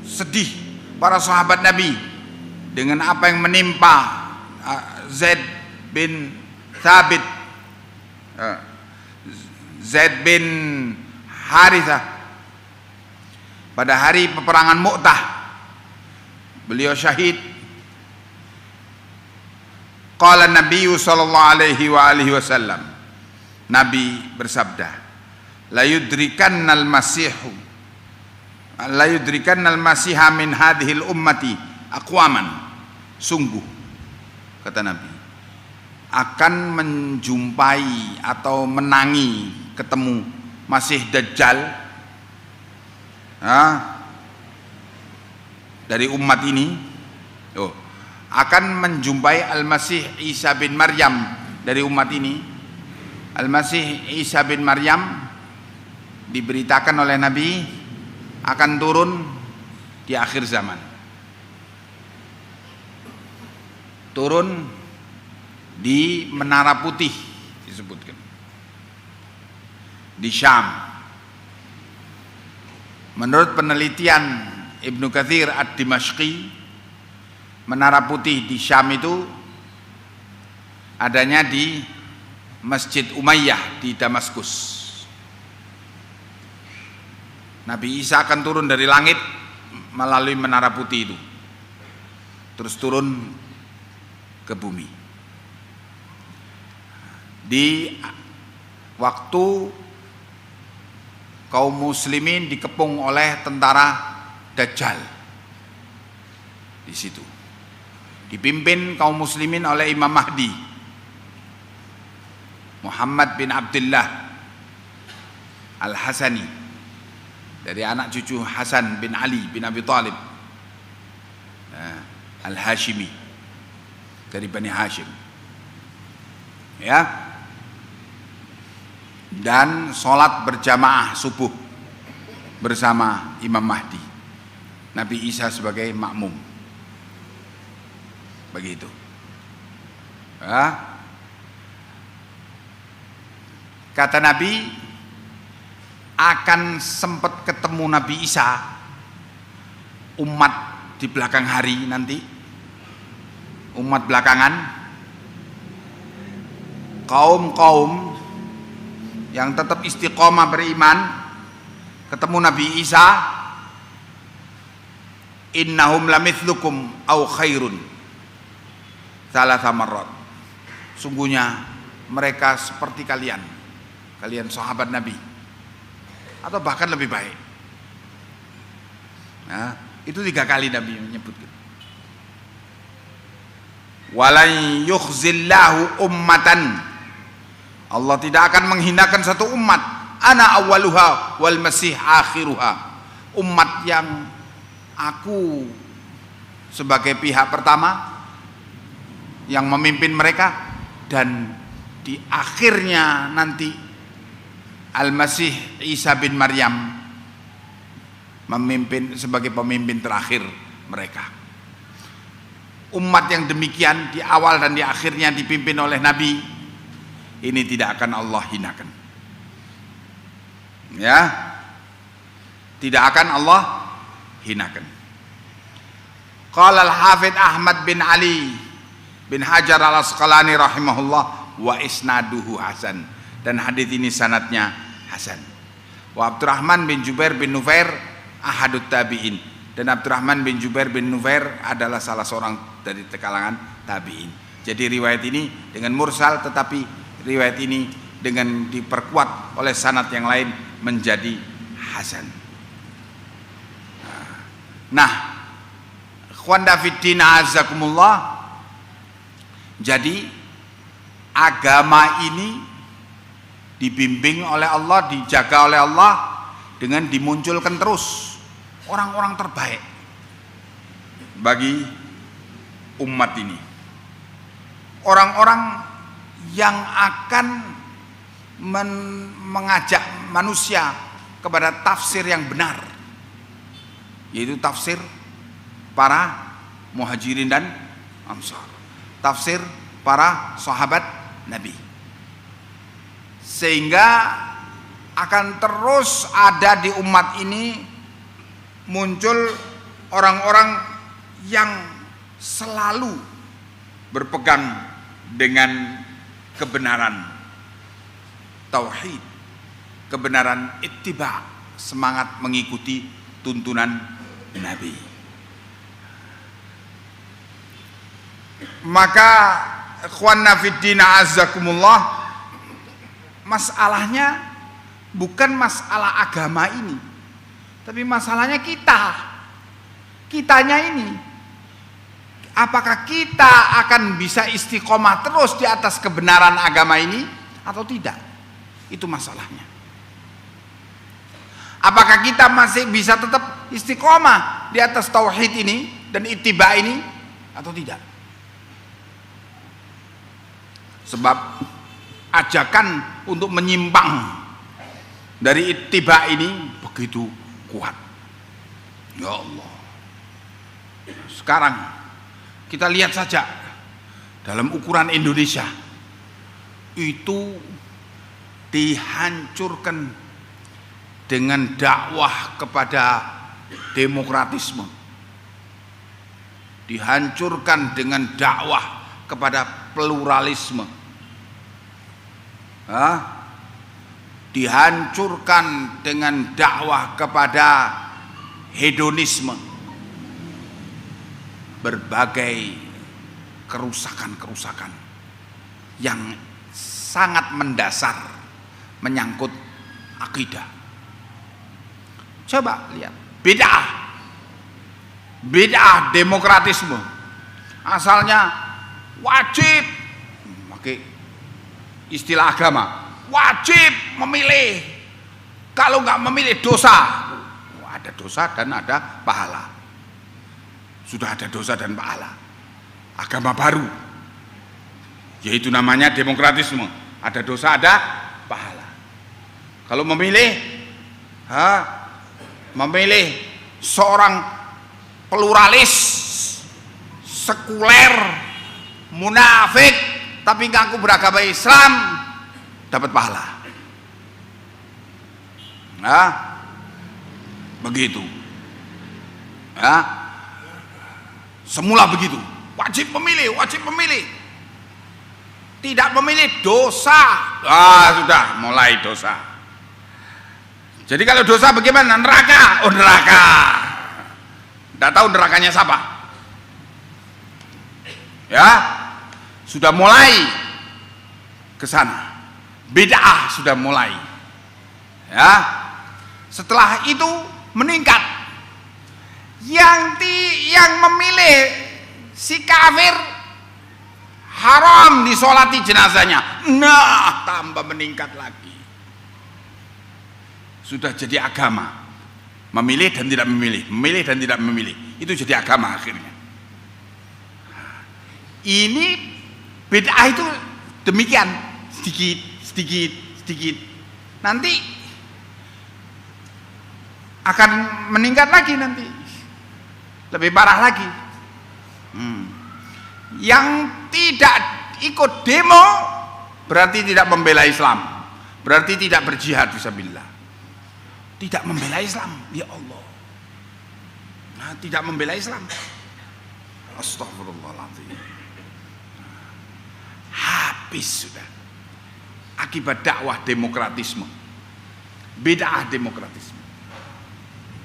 A: sedih para sahabat Nabi dengan apa yang menimpa Zaid bin Thabit, Zaid bin Harithah pada hari peperangan Mu'tah. Beliau syahid. Qala Nabi sallallahu alaihi wasallam, Nabi bersabda, la yudrikannal masiha min hadhil ummati aqwaman, sungguh kata Nabi akan menjumpai atau menangi ketemu Masih Dajjal dari umat ini, akan menjumpai Al-Masih Isa bin Maryam dari umat ini. Al-Masih Isa bin Maryam diberitakan oleh Nabi akan turun di akhir zaman, turun di Menara Putih disebutkan di Syam. Menurut penelitian Ibnu Katsir Ad-Dimashqi, Menara Putih di Syam itu adanya di Masjid Umayyah di Damaskus. Nabi Isa akan turun dari langit melalui Menara Putih itu, terus turun ke bumi. Di waktu kaum muslimin dikepung oleh tentara Dajjal, di situ dipimpin kaum muslimin oleh Imam Mahdi Muhammad bin Abdullah Al-Hasani, dari anak cucu Hasan bin Ali bin Abi Thalib Al-Hashimi, dari Bani Hashim, ya. Dan sholat berjamaah subuh bersama Imam Mahdi, Nabi Isa sebagai makmum, begitu. Kata Nabi, akan sempat ketemu Nabi Isa umat di belakang hari nanti, umat belakangan, kaum-kaum yang tetap istiqomah beriman, ketemu Nabi Isa, innahum lamithlukum au khairun thalatha marrat, sungguhnya mereka seperti kalian sahabat Nabi, atau bahkan lebih baik. Nah, itu 3 kali Nabi menyebutkan. Walan yukhzillahu ummatan, Allah tidak akan menghinakan satu umat, ana awwaluha wal masih akhiruha, umat yang aku sebagai pihak pertama yang memimpin mereka, dan di akhirnya nanti Al-Masih Isa bin Maryam memimpin sebagai pemimpin terakhir mereka. Umat yang demikian di awal dan di akhirnya dipimpin oleh Nabi, ini tidak akan Allah hinakan, ya, tidak akan Allah hinakan. Qala al-Hafidz Ahmad bin Ali bin Hajar al-Asqalani rahimahullah, wa isnaduhu hasan, dan hadis ini sanadnya hasan. Wa Abdurrahman bin Jubair bin Nufair ahadut tabi'in, dan Abdurrahman bin Jubair bin Nufair adalah salah seorang dari kalangan tabi'in. Jadi riwayat ini dengan mursal, tetapi riwayat ini dengan diperkuat oleh sanad yang lain menjadi hasan. Nah, ikhwan fiddin azakumullah, jadi agama ini dibimbing oleh Allah, dijaga oleh Allah dengan dimunculkan terus orang-orang terbaik bagi umat ini, orang-orang yang akan mengajak manusia kepada tafsir yang benar, yaitu tafsir para muhajirin dan ansar, tafsir para sahabat Nabi, sehingga akan terus ada di umat ini muncul orang-orang yang selalu berpegang dengan kebenaran tauhid, kebenaran ittiba, semangat mengikuti tuntunan Nabi. Maka ikhwanna fiddin azakumullah, masalahnya bukan masalah agama ini, tapi masalahnya kitanya ini. Apakah kita akan bisa istiqomah terus di atas kebenaran agama ini atau tidak? Itu masalahnya. Apakah kita masih bisa tetap istiqomah di atas tauhid ini dan ittiba ini atau tidak? Sebab ajakan untuk menyimpang dari ittiba ini begitu kuat. Ya Allah. Sekarang kita lihat saja dalam ukuran Indonesia itu dihancurkan dengan dakwah kepada demokratisme, dihancurkan dengan dakwah kepada pluralisme, dihancurkan dengan dakwah kepada hedonisme. Berbagai kerusakan-kerusakan yang sangat mendasar menyangkut akidah. Coba lihat bid'ah demokratisme, asalnya wajib, pakai istilah agama, wajib memilih, kalau nggak memilih dosa. Ada dosa dan ada pahala. Sudah ada dosa dan pahala. Agama baru, yaitu namanya demokratisme. Ada dosa, ada pahala. Kalau memilih seorang pluralis, sekuler, munafik, tapi ngaku beragama Islam, dapat pahala. Begitu. Semula begitu, wajib memilih. Tidak memilih dosa. Sudah mulai dosa. Jadi kalau dosa bagaimana? Neraka. Neraka. Tidak tahu nerakanya siapa. Ya, sudah mulai ke sana. Bid'ah sudah mulai. Ya. Setelah itu meningkat. Yang memilih si kafir haram disolati jenazahnya. Nah, tambah meningkat lagi. Sudah jadi agama. Memilih dan tidak memilih, itu jadi agama akhirnya. Ini bid'ah itu demikian, sedikit. Nanti akan meningkat lagi nanti. Lebih parah lagi. Yang tidak ikut demo berarti tidak membela Islam, berarti tidak berjihad fisabilillah. Tidak membela Islam, ya Allah. Tidak membela Islam. Astagfirullahaladzim. Habis sudah. Akibat dakwah demokratisme, bid'ah demokratisme.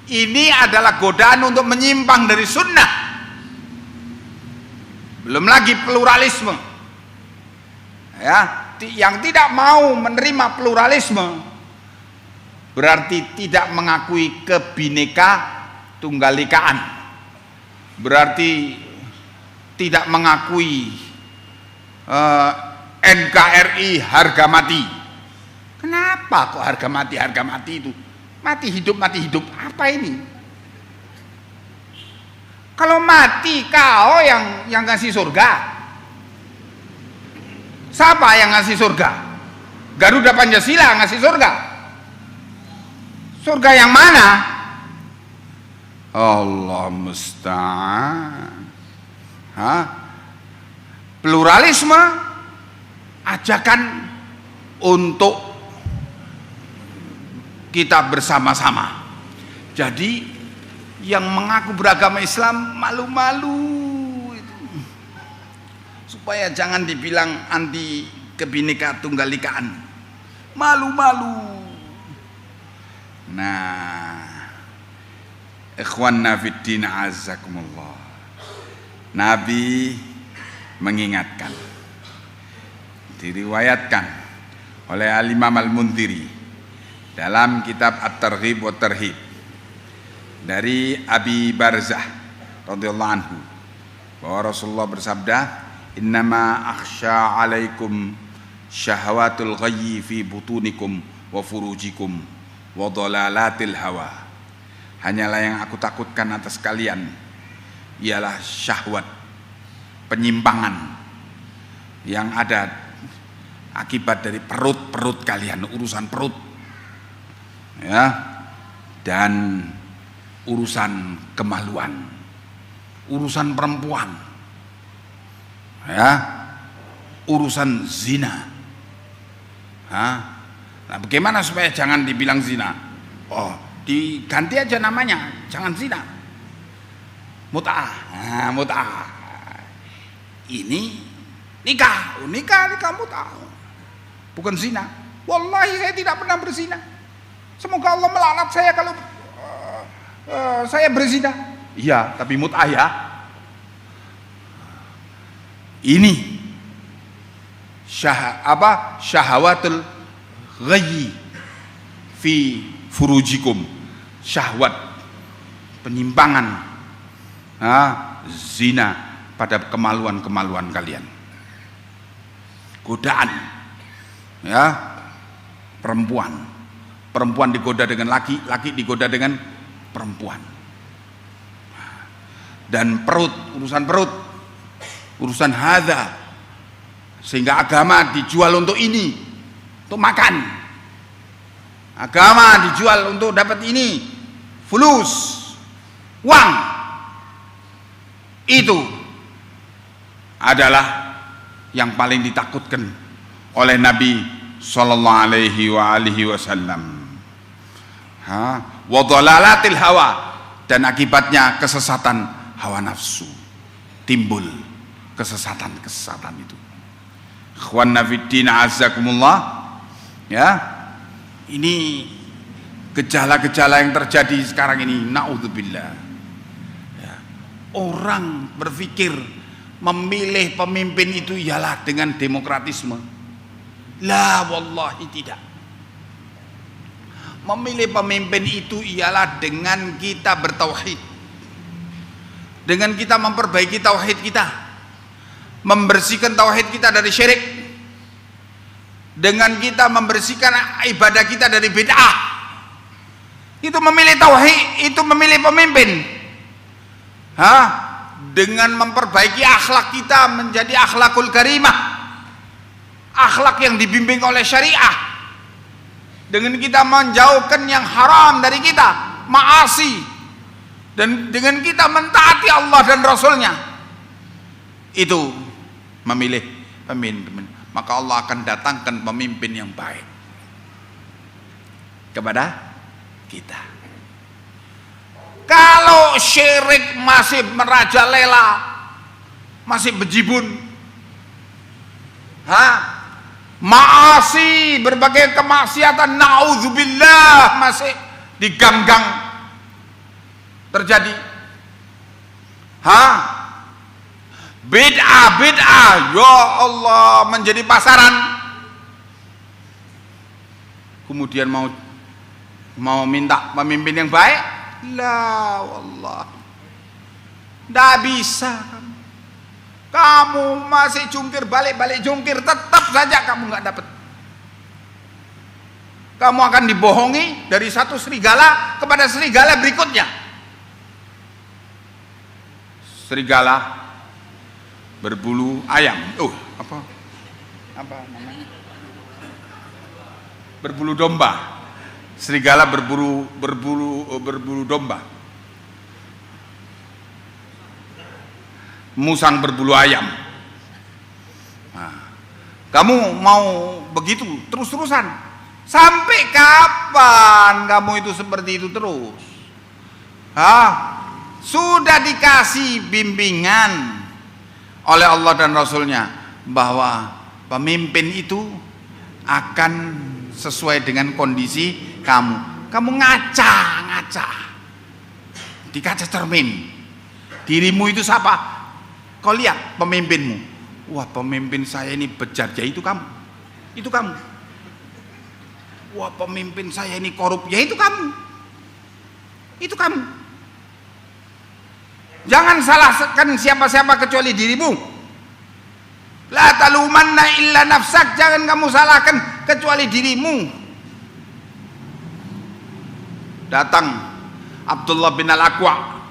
A: Ini adalah godaan untuk menyimpang dari sunnah. Belum lagi pluralisme. Yang tidak mau menerima pluralisme berarti tidak mengakui kebineka tunggalikaan. Berarti tidak mengakui NKRI harga mati. Kenapa kok harga mati itu? Mati hidup. Apa ini? Kalau mati kau yang ngasih surga. Siapa yang ngasih surga? Garuda Pancasila ngasih surga. Surga yang mana? Allah musta'an. Pluralisme, ajakan untuk kita bersama-sama. Jadi yang mengaku beragama Islam malu-malu itu. Supaya jangan dibilang anti kebineka tunggalikaan. Malu-malu. Nah, ikhwanna fiddin azakumullah. Nabi mengingatkan, diriwayatkan oleh Al-Imam Al-Mundhiri dalam kitab At-Targhib wa Tarhib dari Abi Barzah radhiyallahu anhu bahwa Rasulullah bersabda, innama akhsha alaikum syahwatul ghayyi fi butunikum wa furujikum wa dhalalatil hawa. Hanyalah yang aku takutkan atas kalian ialah syahwat, penyimpangan yang ada akibat dari perut-perut kalian, urusan perut ya, dan urusan kemaluan, urusan perempuan ya, urusan zina. Nah, bagaimana supaya jangan dibilang zina? Oh, diganti aja namanya, jangan zina, mut'ah. Nah, mut'ah ini nikah mut'ah, bukan zina. Wallahi saya tidak pernah berzina. Semoga Allah melaknat saya kalau saya berzina. Iya, tapi mut'ah ya. Ini syahawatul ghayyi fi furujikum, syahwat, penyimpangan, zina pada kemaluan-kemaluan kalian, godaan ya, perempuan digoda dengan laki, laki digoda dengan perempuan, dan perut, urusan hadza, sehingga agama dijual untuk ini, untuk makan. Agama dijual untuk dapat ini, fulus, uang. Itu adalah yang paling ditakutkan oleh Nabi sallallahu alaihi wasallam. Wa dhalalatil hawa, dan akibatnya kesesatan hawa nafsu, timbul kesesatan itu. Ikhwanna fiddin azzakumullah ya, ini gejala-gejala yang terjadi sekarang ini, naudzubillah ya. Orang berpikir memilih pemimpin itu ialah dengan demokratisme. La, wallahi tidak. Memilih pemimpin itu ialah dengan kita bertauhid, dengan kita memperbaiki tauhid kita, membersihkan tauhid kita dari syirik, dengan kita membersihkan ibadah kita dari bid'ah. Itu memilih tauhid, itu memilih pemimpin. Dengan memperbaiki akhlak kita menjadi akhlakul karimah, akhlak yang dibimbing oleh syariah, dengan kita menjauhkan yang haram dari kita, maasi, dan dengan kita mentaati Allah dan Rasulnya. Itu memilih pemimpin, maka Allah akan datangkan pemimpin yang baik kepada kita. Kalau syirik masih merajalela, masih bejibun, maasi, berbagai kemaksiatan, naudzubillah, masih diganggang terjadi, bid'ah, ya Allah, menjadi pasaran. Kemudian mau minta pemimpin yang baik, la wallah, tidak bisa. Kamu masih jungkir balik jungkir, tetap saja kamu nggak dapat. Kamu akan dibohongi dari satu serigala kepada serigala berikutnya. Serigala berbulu ayam, apa namanya? Berbulu domba. Serigala berbulu domba. Musang berbulu ayam. Kamu mau begitu terus-terusan? Sampai kapan kamu itu seperti itu terus? Sudah dikasih bimbingan oleh Allah dan Rasulnya bahwa pemimpin itu akan sesuai dengan kondisi kamu. Kamu ngaca di kaca cermin, dirimu itu siapa? Kau lihat pemimpinmu, wah pemimpin saya ini bejat, ya itu kamu. wah pemimpin saya ini korup, ya itu kamu. Itu kamu. Jangan salahkan siapa-siapa kecuali dirimu. La talumanna illa nafsak, jangan kamu salahkan kecuali dirimu. Datang Abdullah bin Al-Aqwa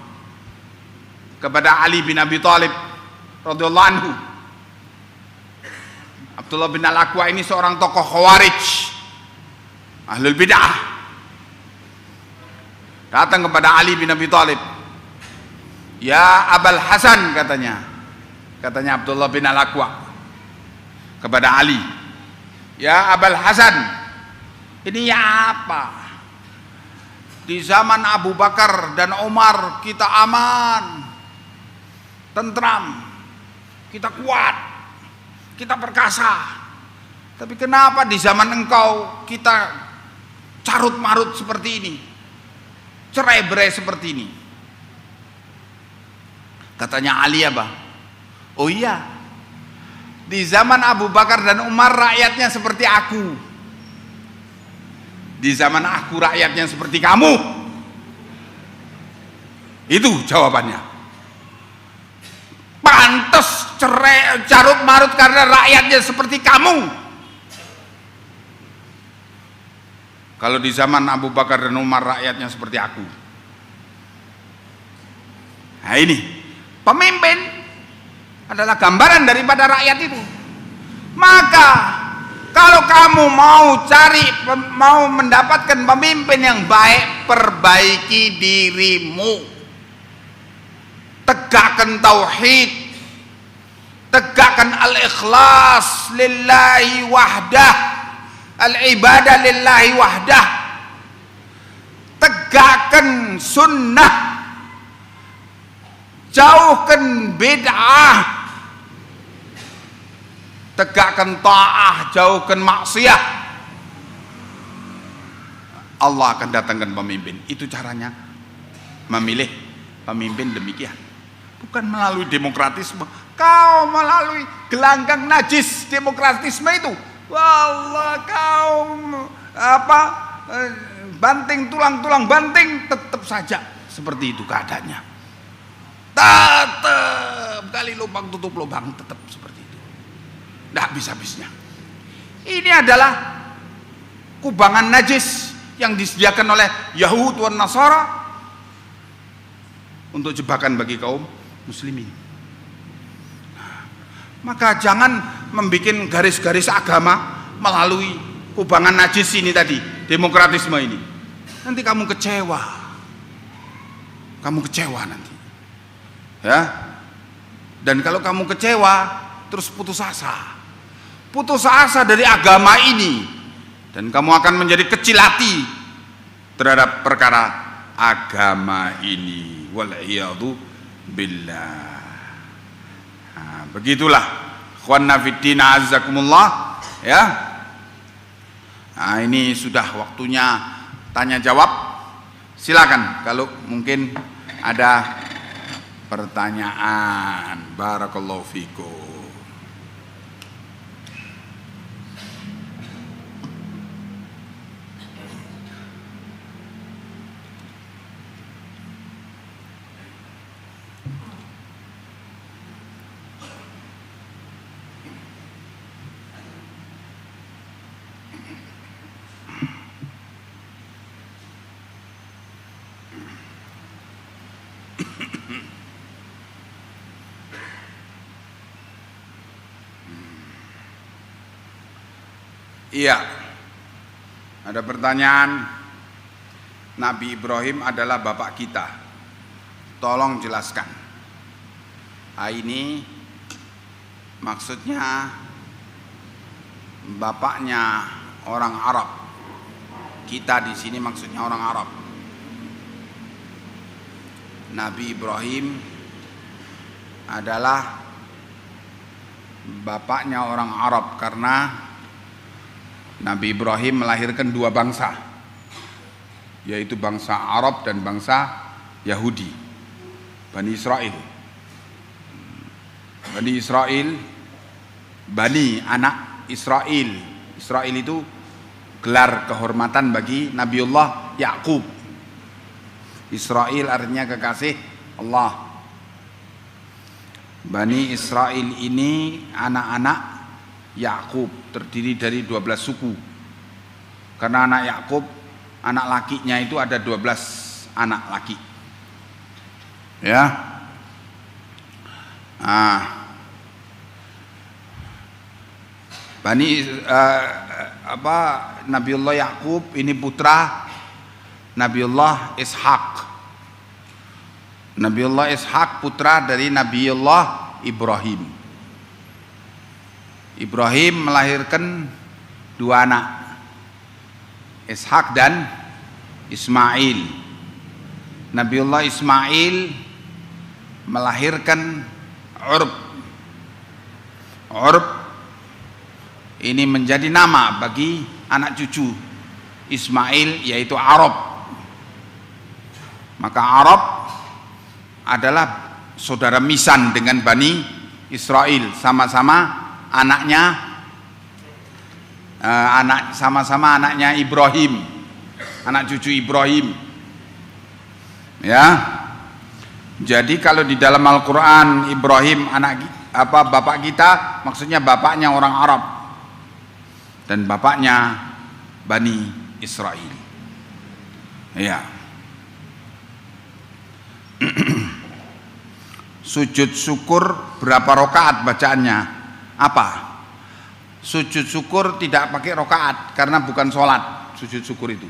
A: kepada Ali bin Abi Thalib radhiyallahu anhu. Abdullah bin Al-Aqwa ini seorang tokoh Khawarij, ahlul bid'ah. Datang kepada Ali bin Abi Thalib. Ya Abul Hasan, katanya Abdullah bin Al-Aqwa kepada Ali. Ya Abul Hasan, ini ya apa? Di zaman Abu Bakar dan Umar kita aman, tentram, kita kuat, kita perkasa. Tapi kenapa di zaman engkau kita carut marut seperti ini, cerai-berai seperti ini? Katanya Ali apa? Oh iya, di zaman Abu Bakar dan Umar rakyatnya seperti aku. Di zaman aku rakyatnya seperti kamu. Itu jawabannya. Pantes cerai carut marut karena rakyatnya seperti kamu. Kalau di zaman Abu Bakar dan Umar rakyatnya seperti aku. Nah ini, pemimpin adalah gambaran daripada rakyat itu. Maka kalau kamu mau mendapatkan pemimpin yang baik, perbaiki dirimu. Tegakkan tauhid, tegakkan al-ikhlas lillahi wahdah, al-ibadah lillahi wahdah. Tegakkan sunnah, jauhkan bid'ah. Tegakkan ta'ah, jauhkan maksiat. Allah akan datangkan pemimpin. Itu caranya memilih pemimpin demikian. Bukan melalui demokratisme. Kau melalui gelanggang najis demokratisme itu. Wallah kau banting tulang banting, tetap saja seperti itu keadaannya. Tetap kali lubang tutup lubang, tetap seperti itu. Tidak habis-habisnya. Ini adalah kubangan najis yang disediakan oleh Yahud dan Nasara untuk jebakan bagi kaum muslimin. Maka jangan membuat garis-garis agama melalui kubangan najis ini tadi, demokratisme ini. Nanti kamu kecewa. Kamu kecewa nanti. Ya. Dan kalau kamu kecewa, terus putus asa. Putus asa dari agama ini, dan kamu akan menjadi kecil hati terhadap perkara agama ini. Wal'iyadu billah. Nah, begitulah ikhwanna fiddin azzakumullah ya. Nah, ini sudah waktunya tanya jawab. Silakan kalau mungkin ada pertanyaan. Barakallahu fikum. Iya, ada pertanyaan. Nabi Ibrahim adalah bapak kita, tolong jelaskan. Ini maksudnya bapaknya orang Arab. Kita di sini maksudnya orang Arab. Nabi Ibrahim adalah bapaknya orang Arab karena Nabi Ibrahim melahirkan dua bangsa, yaitu bangsa Arab dan bangsa Yahudi, Bani Israel. Bani Israel, Bani anak Israel. Israel itu gelar kehormatan bagi Nabiullah Yakub. Israil artinya kekasih Allah. Bani Israil ini anak-anak Yakub, terdiri dari 12 suku. Karena anak Yakub, anak lakinya itu ada 12 anak laki. Ya. Nabiullah Yakub ini putra Nabiullah Ishak. Nabiullah Ishak putra dari Nabiullah Ibrahim. Ibrahim melahirkan 2 anak, Ishak dan Ismail. Nabiullah Ismail melahirkan Urb. Urb ini menjadi nama bagi anak cucu Ismail, yaitu Arab. Maka Arab adalah saudara misan dengan Bani Israel, sama-sama sama-sama anaknya Ibrahim, anak cucu Ibrahim. Ya. Jadi kalau di dalam Al-Qur'an Ibrahim bapak kita, maksudnya bapaknya orang Arab dan bapaknya Bani Israel. Ya. Sujud syukur berapa rakaat bacaannya? Apa? Sujud syukur tidak pakai rakaat karena bukan sholat. Sujud syukur itu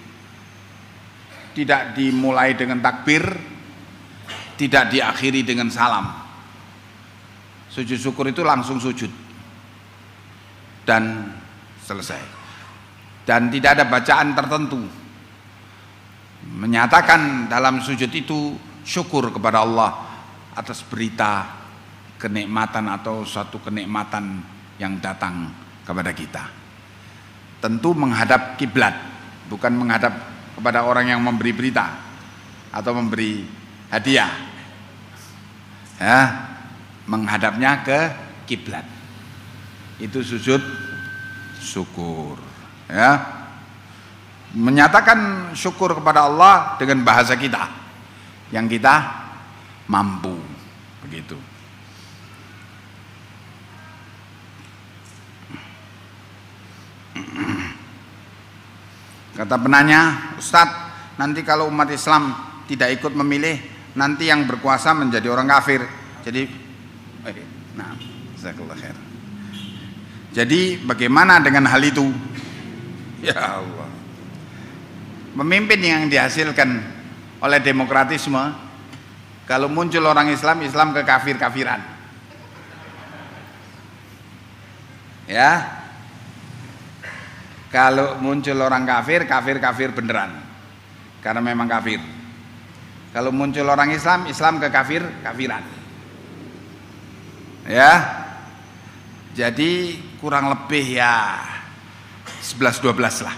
A: tidak dimulai dengan takbir, tidak diakhiri dengan salam. Sujud syukur itu langsung sujud dan selesai, dan tidak ada bacaan tertentu. Menyatakan dalam sujud itu syukur kepada Allah atas berita kenikmatan atau suatu kenikmatan yang datang kepada kita. Tentu menghadap kiblat, bukan menghadap kepada orang yang memberi berita atau memberi hadiah. Ya, menghadapnya ke kiblat. Itu sujud syukur. Ya. Menyatakan syukur kepada Allah dengan bahasa kita yang kita mampu, begitu. Kata penanya, Ustadz, nanti kalau umat Islam tidak ikut memilih, nanti yang berkuasa menjadi orang kafir. Jadi, jazakallah khair. Jadi bagaimana dengan hal itu? Ya Allah. Pemimpin yang dihasilkan oleh demokratisme, kalau muncul orang Islam, Islam ke kafir-kafiran. Ya. Kalau muncul orang kafir, kafir-kafir beneran. Karena memang kafir. Kalau muncul orang Islam, Islam ke kafir-kafiran. Ya. Jadi kurang lebih ya 11-12 lah.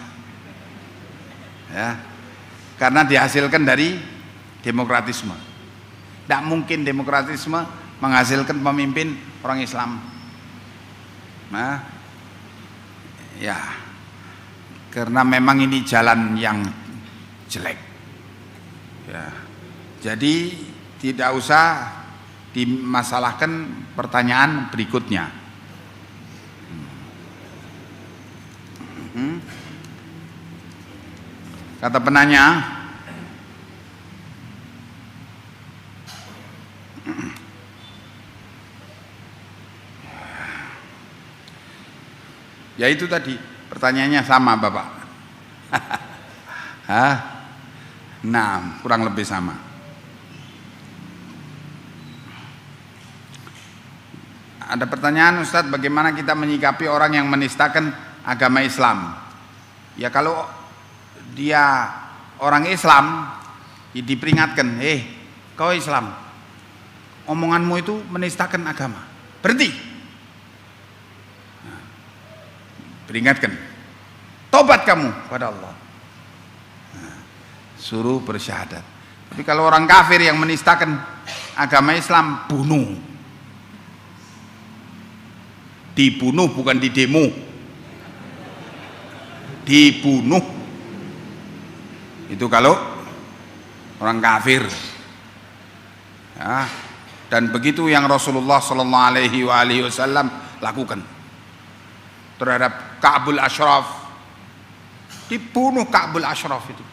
A: Ya. Karena dihasilkan dari demokratisme. Tidak mungkin demokratisme menghasilkan pemimpin orang Islam. Nah, ya, karena memang ini jalan yang jelek. Ya. Jadi tidak usah dimasalahkan pertanyaan berikutnya. Kata penanya, ya itu tadi pertanyaannya sama Bapak. Nah, kurang lebih sama. Ada pertanyaan, Ustadz, bagaimana kita menyikapi orang yang menistakan agama Islam? Ya kalau dia orang Islam, ya diperingatkan, kau Islam, omonganmu itu menistakan agama, berhenti. Peringatkan, tobat kamu pada Allah. Suruh bersyahadat. Tapi kalau orang kafir yang menistakan agama Islam, bunuh. Dibunuh, bukan didemo. dibunuh. Itu kalau orang kafir. Ya. Dan begitu yang Rasulullah sallallahu alaihi wasallam lakukan terhadap Ka'bul Ashraf. Dibunuh Ka'bul Ashraf itu.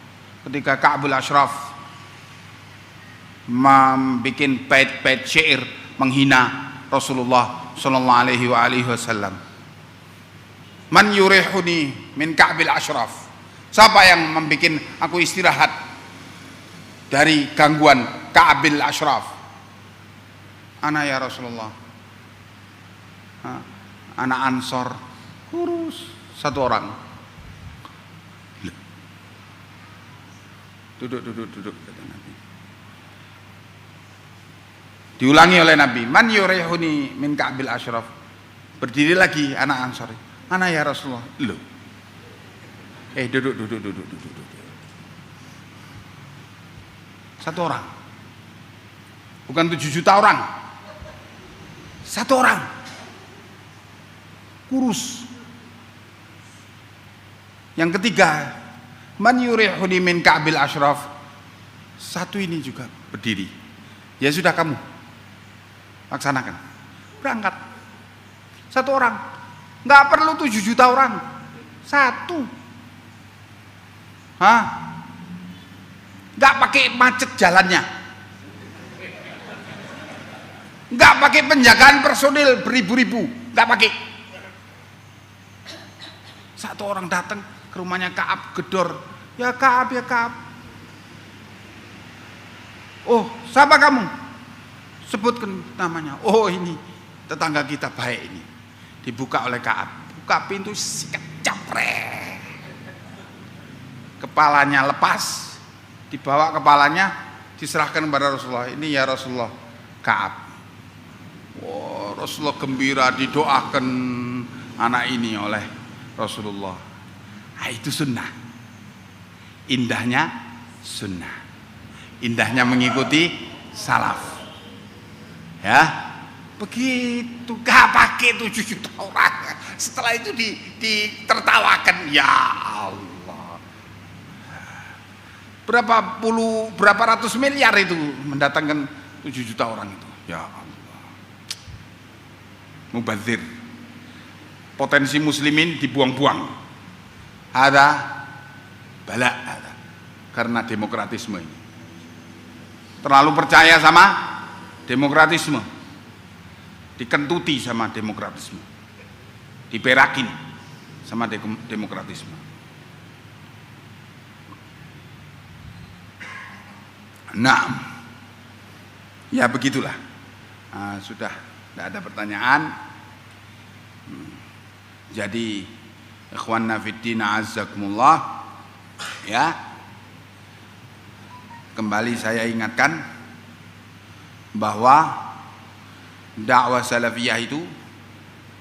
A: Ketika Ka'bul Ashraf membuat bait-bait syair menghina Rasulullah sallallahu alaihi wasallam. Man yurihuni min Ka'bil Ashraf. Siapa yang membuat aku istirahat dari gangguan Ka'bil Ashraf? Ana ya Rasulullah. Anak Ansor, kurus, satu orang. Duduk kata Nabi. Diulangi oleh Nabi, man yurihuni min Ka'bil Ashraf. Berdiri lagi anak Ansor. Ana ya Rasulullah. Loh. Duduk. Satu orang. Bukan 7 juta orang. Satu orang. Kurus. Yang ketiga, man yurihuni min Ka'bil Ashraf. Satu ini juga berdiri. Ya sudah, kamu laksanakan. Berangkat. Satu orang. Nggak perlu 7 juta orang. Satu. Nggak pakai macet jalannya. Nggak pakai penjagaan personil beribu-ribu. Nggak pakai. Satu orang datang ke rumahnya Ka'ab, gedor. Ya Ka'ab. Oh, siapa kamu? Sebutkan namanya. Oh, ini tetangga kita baik ini. Dibuka oleh Ka'ab. Buka pintu, sikat, capret. Kepalanya lepas. Dibawa kepalanya, diserahkan kepada Rasulullah. Ini ya Rasulullah, Ka'ab. Oh, Rasulullah gembira, didoakan anak ini oleh Rasulullah. Itu sunnah. Indahnya sunnah. Indahnya mengikuti salaf. Ya, begitu. Gak pakai 7 juta orang. Setelah itu ditertawakan. Ya Allah, berapa ratus miliar itu mendatangkan 7 juta orang itu. Ya Allah, mubazir. Potensi muslimin dibuang-buang. Ada bala, karena demokratisme ini. Terlalu percaya sama demokratisme, dikentuti sama demokratisme, diperakin sama demokratisme. Nah, ya begitulah. Sudah tidak ada pertanyaan. Jadi ikhwanna fiddin azzakumullah, ya, kembali saya ingatkan bahwa dakwah salafiyah itu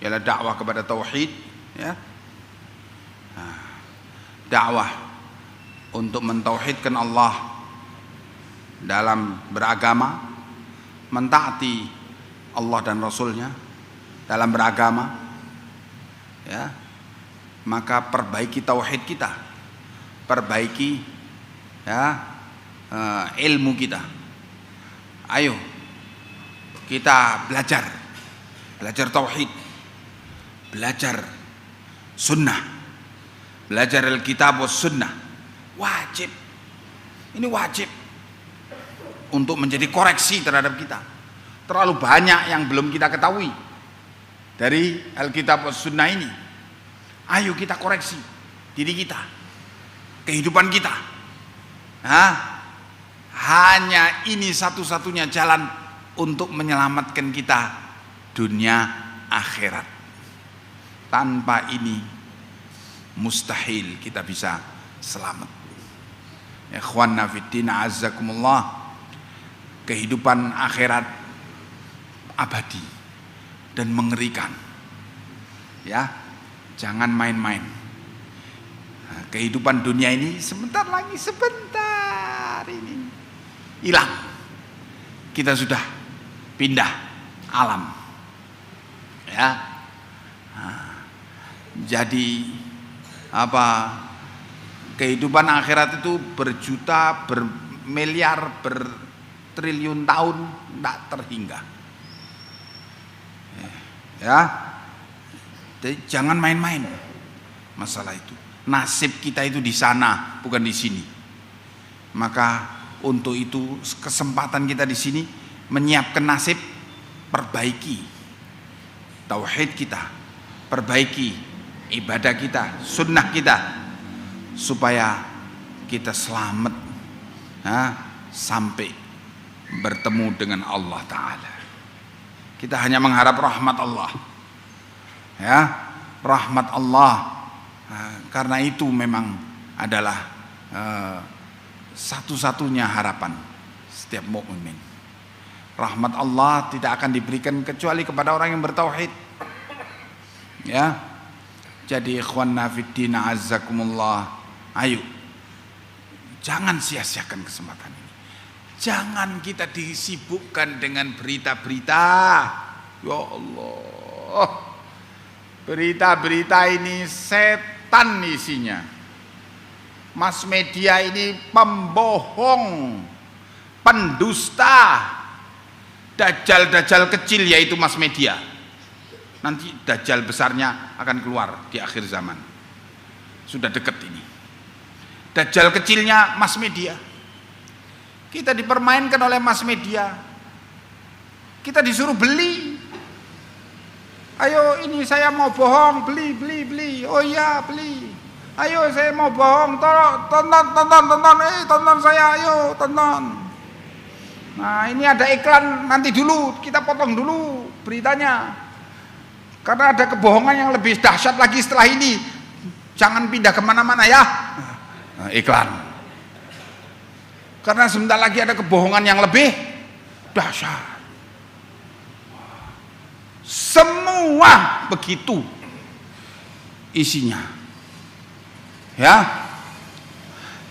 A: ialah dakwah kepada tauhid, ya. Dakwah untuk mentauhidkan Allah dalam beragama, mentaati Allah dan Rasulnya dalam beragama, ya. Maka perbaiki tauhid kita, perbaiki, ya, ilmu kita. Ayo kita belajar tauhid, belajar sunnah, belajar Alkitab was sunnah. Wajib, ini wajib untuk menjadi koreksi terhadap kita. Terlalu banyak yang belum kita ketahui dari Alkitab was sunnah ini. Ayo kita koreksi diri kita, kehidupan kita. Hanya ini satu-satunya jalan untuk menyelamatkan kita dunia akhirat. Tanpa ini mustahil kita bisa selamat. Ikhwanna fiddin azzakumullah, kehidupan akhirat abadi dan mengerikan. Ya, jangan main-main. Kehidupan dunia ini sebentar lagi, sebentar ini hilang. Kita sudah pindah alam, ya. Jadi kehidupan akhirat itu berjuta, bermiliar, bertriliun tahun tidak terhingga. Ya, jadi jangan main-main masalah itu. Nasib kita itu di sana, bukan di sini. Maka untuk itu kesempatan kita di sini menyiapkan nasib, perbaiki tauhid kita, perbaiki ibadah kita, sunnah kita, supaya kita selamat sampai bertemu dengan Allah Ta'ala. Kita hanya mengharap rahmat Allah, ya, rahmat Allah. Karena itu memang adalah satu-satunya harapan setiap mukmin. Rahmat Allah tidak akan diberikan kecuali kepada orang yang bertauhid. Ya. Jadi ikhwanna fiddin azzakumullah, ayo jangan sia-siakan kesempatan ini. Jangan kita disibukkan dengan berita-berita. Ya Allah, berita-berita ini setan isinya. Mas media ini pembohong, pendusta, dajjal-dajjal kecil yaitu mas media. Nanti dajjal besarnya akan keluar di akhir zaman. Sudah dekat ini. Dajjal kecilnya mas media. Kita dipermainkan oleh mas media. Kita disuruh beli. Ayo ini saya mau bohong, beli. Oh iya beli. Ayo saya mau bohong, tonton saya, ayo tonton. Nah ini ada iklan, nanti dulu kita potong dulu beritanya, karena ada kebohongan yang lebih dahsyat lagi setelah ini. Jangan pindah kemana-mana ya. Nah, iklan. Karena sebentar lagi ada kebohongan yang lebih dahsyat. Semua begitu isinya, ya,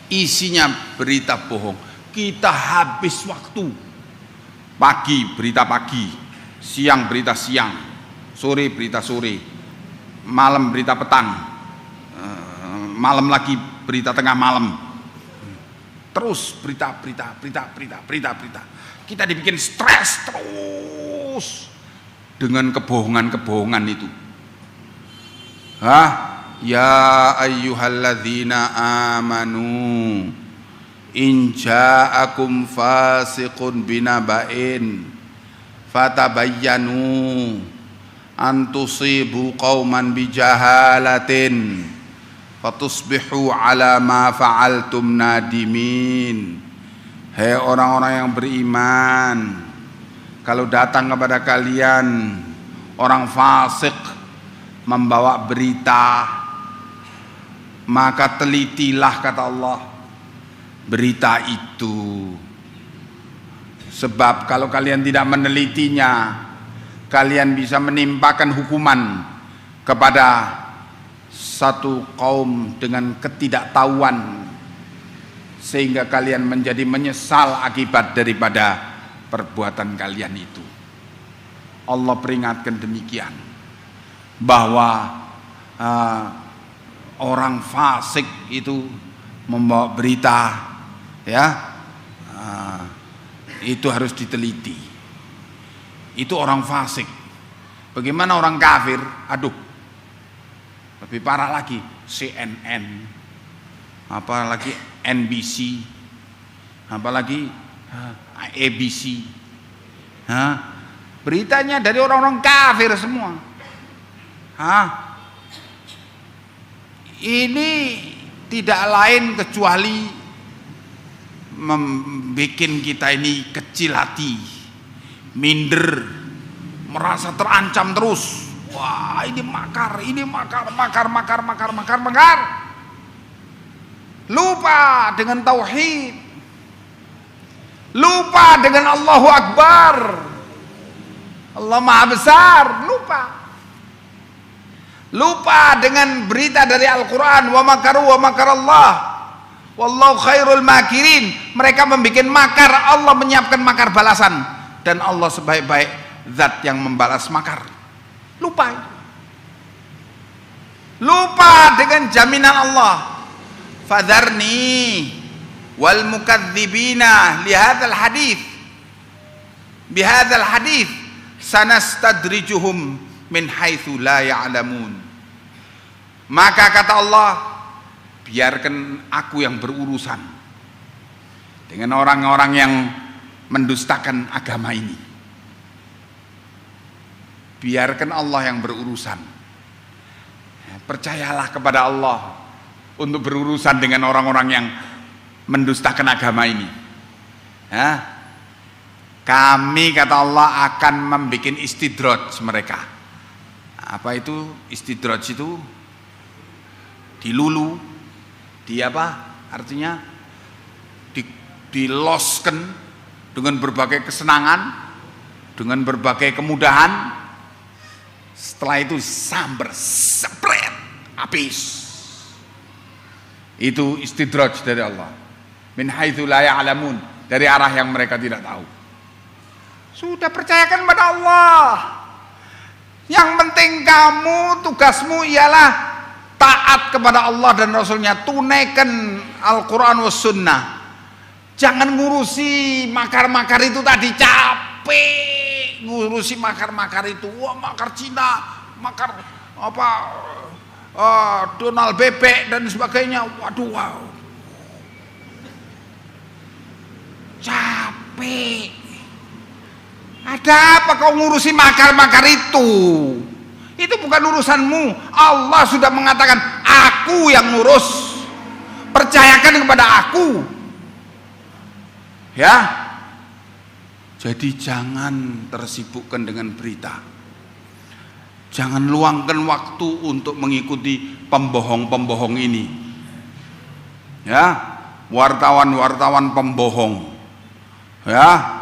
A: isinya berita bohong. Kita habis waktu. Pagi berita pagi, siang berita siang, sore berita sore, malam berita petang, malam lagi berita tengah malam. Terus berita. Kita dibikin stres terus dengan kebohongan-kebohongan itu. Ya ayyuhalladzina amanu in ja'akum fasiqun binaba'in fatabayyanu an tusibu qauman bijahalatin fatusbihu ala ma fa'altum nadimin. Hei orang-orang yang beriman, kalau datang kepada kalian orang fasik membawa berita, maka telitilah, kata Allah, berita itu. Sebab kalau kalian tidak menelitinya, kalian bisa menimpakan hukuman kepada satu kaum dengan ketidaktahuan, sehingga kalian menjadi menyesal akibat daripada perbuatan kalian itu. Allah peringatkan demikian, bahwa orang fasik itu membawa berita, ya, itu harus diteliti. Itu orang fasik. Bagaimana orang kafir? Aduh, lebih parah lagi, CNN, apalagi NBC, apalagi ABC, beritanya dari orang-orang kafir semua. Ini tidak lain kecuali membuat kita ini kecil hati, minder, merasa terancam terus. Wah, ini makar. Lupa dengan tauhid, lupa dengan Allahu Akbar, Allah Maha Besar, lupa dengan berita dari Al-Quran, wa makaru wa makarallah wallahu khairul makirin. Mereka membuat makar, Allah menyiapkan makar balasan, dan Allah sebaik-baik zat yang membalas makar. Lupa. lupa dengan jaminan Allah. Fadharni wal mukadzibina lihadzal hadits bihadzal hadits sanastadrijuhum min haitsu la ya'lamun. Maka kata Allah, biarkan aku yang berurusan dengan orang-orang yang mendustakan agama ini. Biarkan Allah yang berurusan. Percayalah kepada Allah untuk berurusan dengan orang-orang yang mendustakan agama ini. Ya. Kami kata Allah akan membuat istidraj mereka. Apa itu istidraj itu? Dilulu, di apa? Artinya diloskan dengan berbagai kesenangan, dengan berbagai kemudahan. Setelah itu sambar, sepret, habis. Itu istidraj dari Allah. Min haitsu la ya'lamun, dari arah yang mereka tidak tahu. Sudah percayakan pada Allah. Yang penting kamu, tugasmu ialah taat kepada Allah dan Rasulnya, tunaikan Al-Quran was sunnah. Jangan ngurusi makar-makar itu tadi, capek ngurusi makar-makar itu. Wah, makar Cina, makar apa, Donald Bebek dan sebagainya. Waduh, wow, capek. Ada apa kau ngurusi makar-makar itu? Itu bukan urusanmu. Allah sudah mengatakan, aku yang ngurus. Percayakan kepada aku. Ya. Jadi jangan tersibukkan dengan berita. Jangan luangkan waktu untuk mengikuti pembohong-pembohong ini. Ya, wartawan-wartawan pembohong. Ya,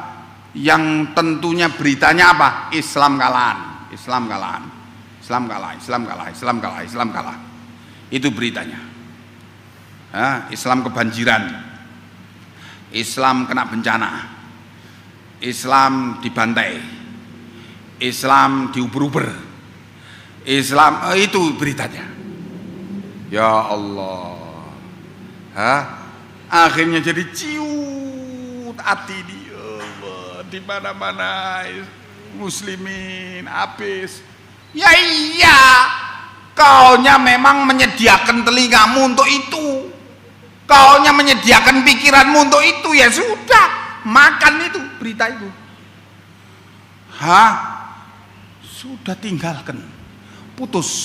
A: yang tentunya beritanya apa? Islam kalahan, Islam kalahan. Islam kalah, Islam kalah, Islam kalah, Islam kalah. Itu beritanya. Ya, Islam kebanjiran, Islam kena bencana, Islam dibantai, Islam diuber-uber, Islam, itu beritanya. Ya Allah, akhirnya jadi ciut hati dia, di mana-mana muslimin habis. Ya iya, kaunya memang menyediakan telingamu untuk itu, kaunya menyediakan pikiranmu untuk itu, ya sudah, makan itu berita itu. Sudah tinggalkan, putus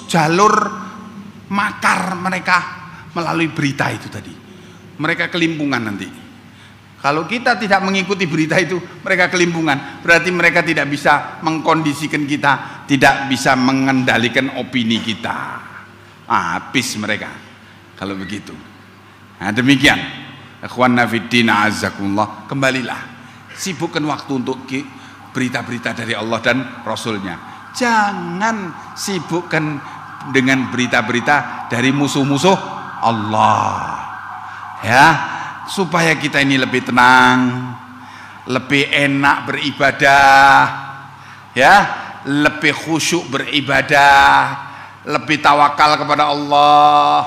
A: jalur makar mereka melalui berita itu tadi. Mereka kelimpungan nanti. Kalau kita tidak mengikuti berita itu, mereka kelimpungan. Berarti mereka tidak bisa mengkondisikan kita, tidak bisa mengendalikan opini kita. Habis mereka kalau begitu. Nah, demikian. Ikhwanna fiddin a'azzakumullah. Kembalilah, sibukkan waktu untuk berita-berita dari Allah dan Rasulnya. Jangan sibukkan dengan berita-berita dari musuh-musuh Allah. Ya, supaya kita ini lebih tenang, lebih enak beribadah, ya, lebih khusyuk beribadah, lebih tawakal kepada Allah,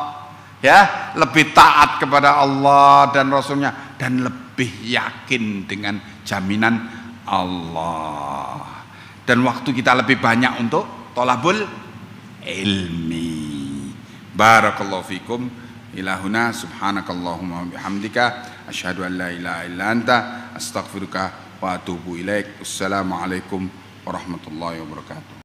A: ya, lebih taat kepada Allah dan Rasulnya, dan lebih yakin dengan jaminan Allah. Dan waktu kita lebih banyak untuk thalabul ilmi. Barakallahu fikum. Ilahuna subhanakallahumma bihamdika asyhadu an la ilaha illa anta astaghfiruka wa atubu ilaik. Assalamualaikum warahmatullahi wabarakatuh.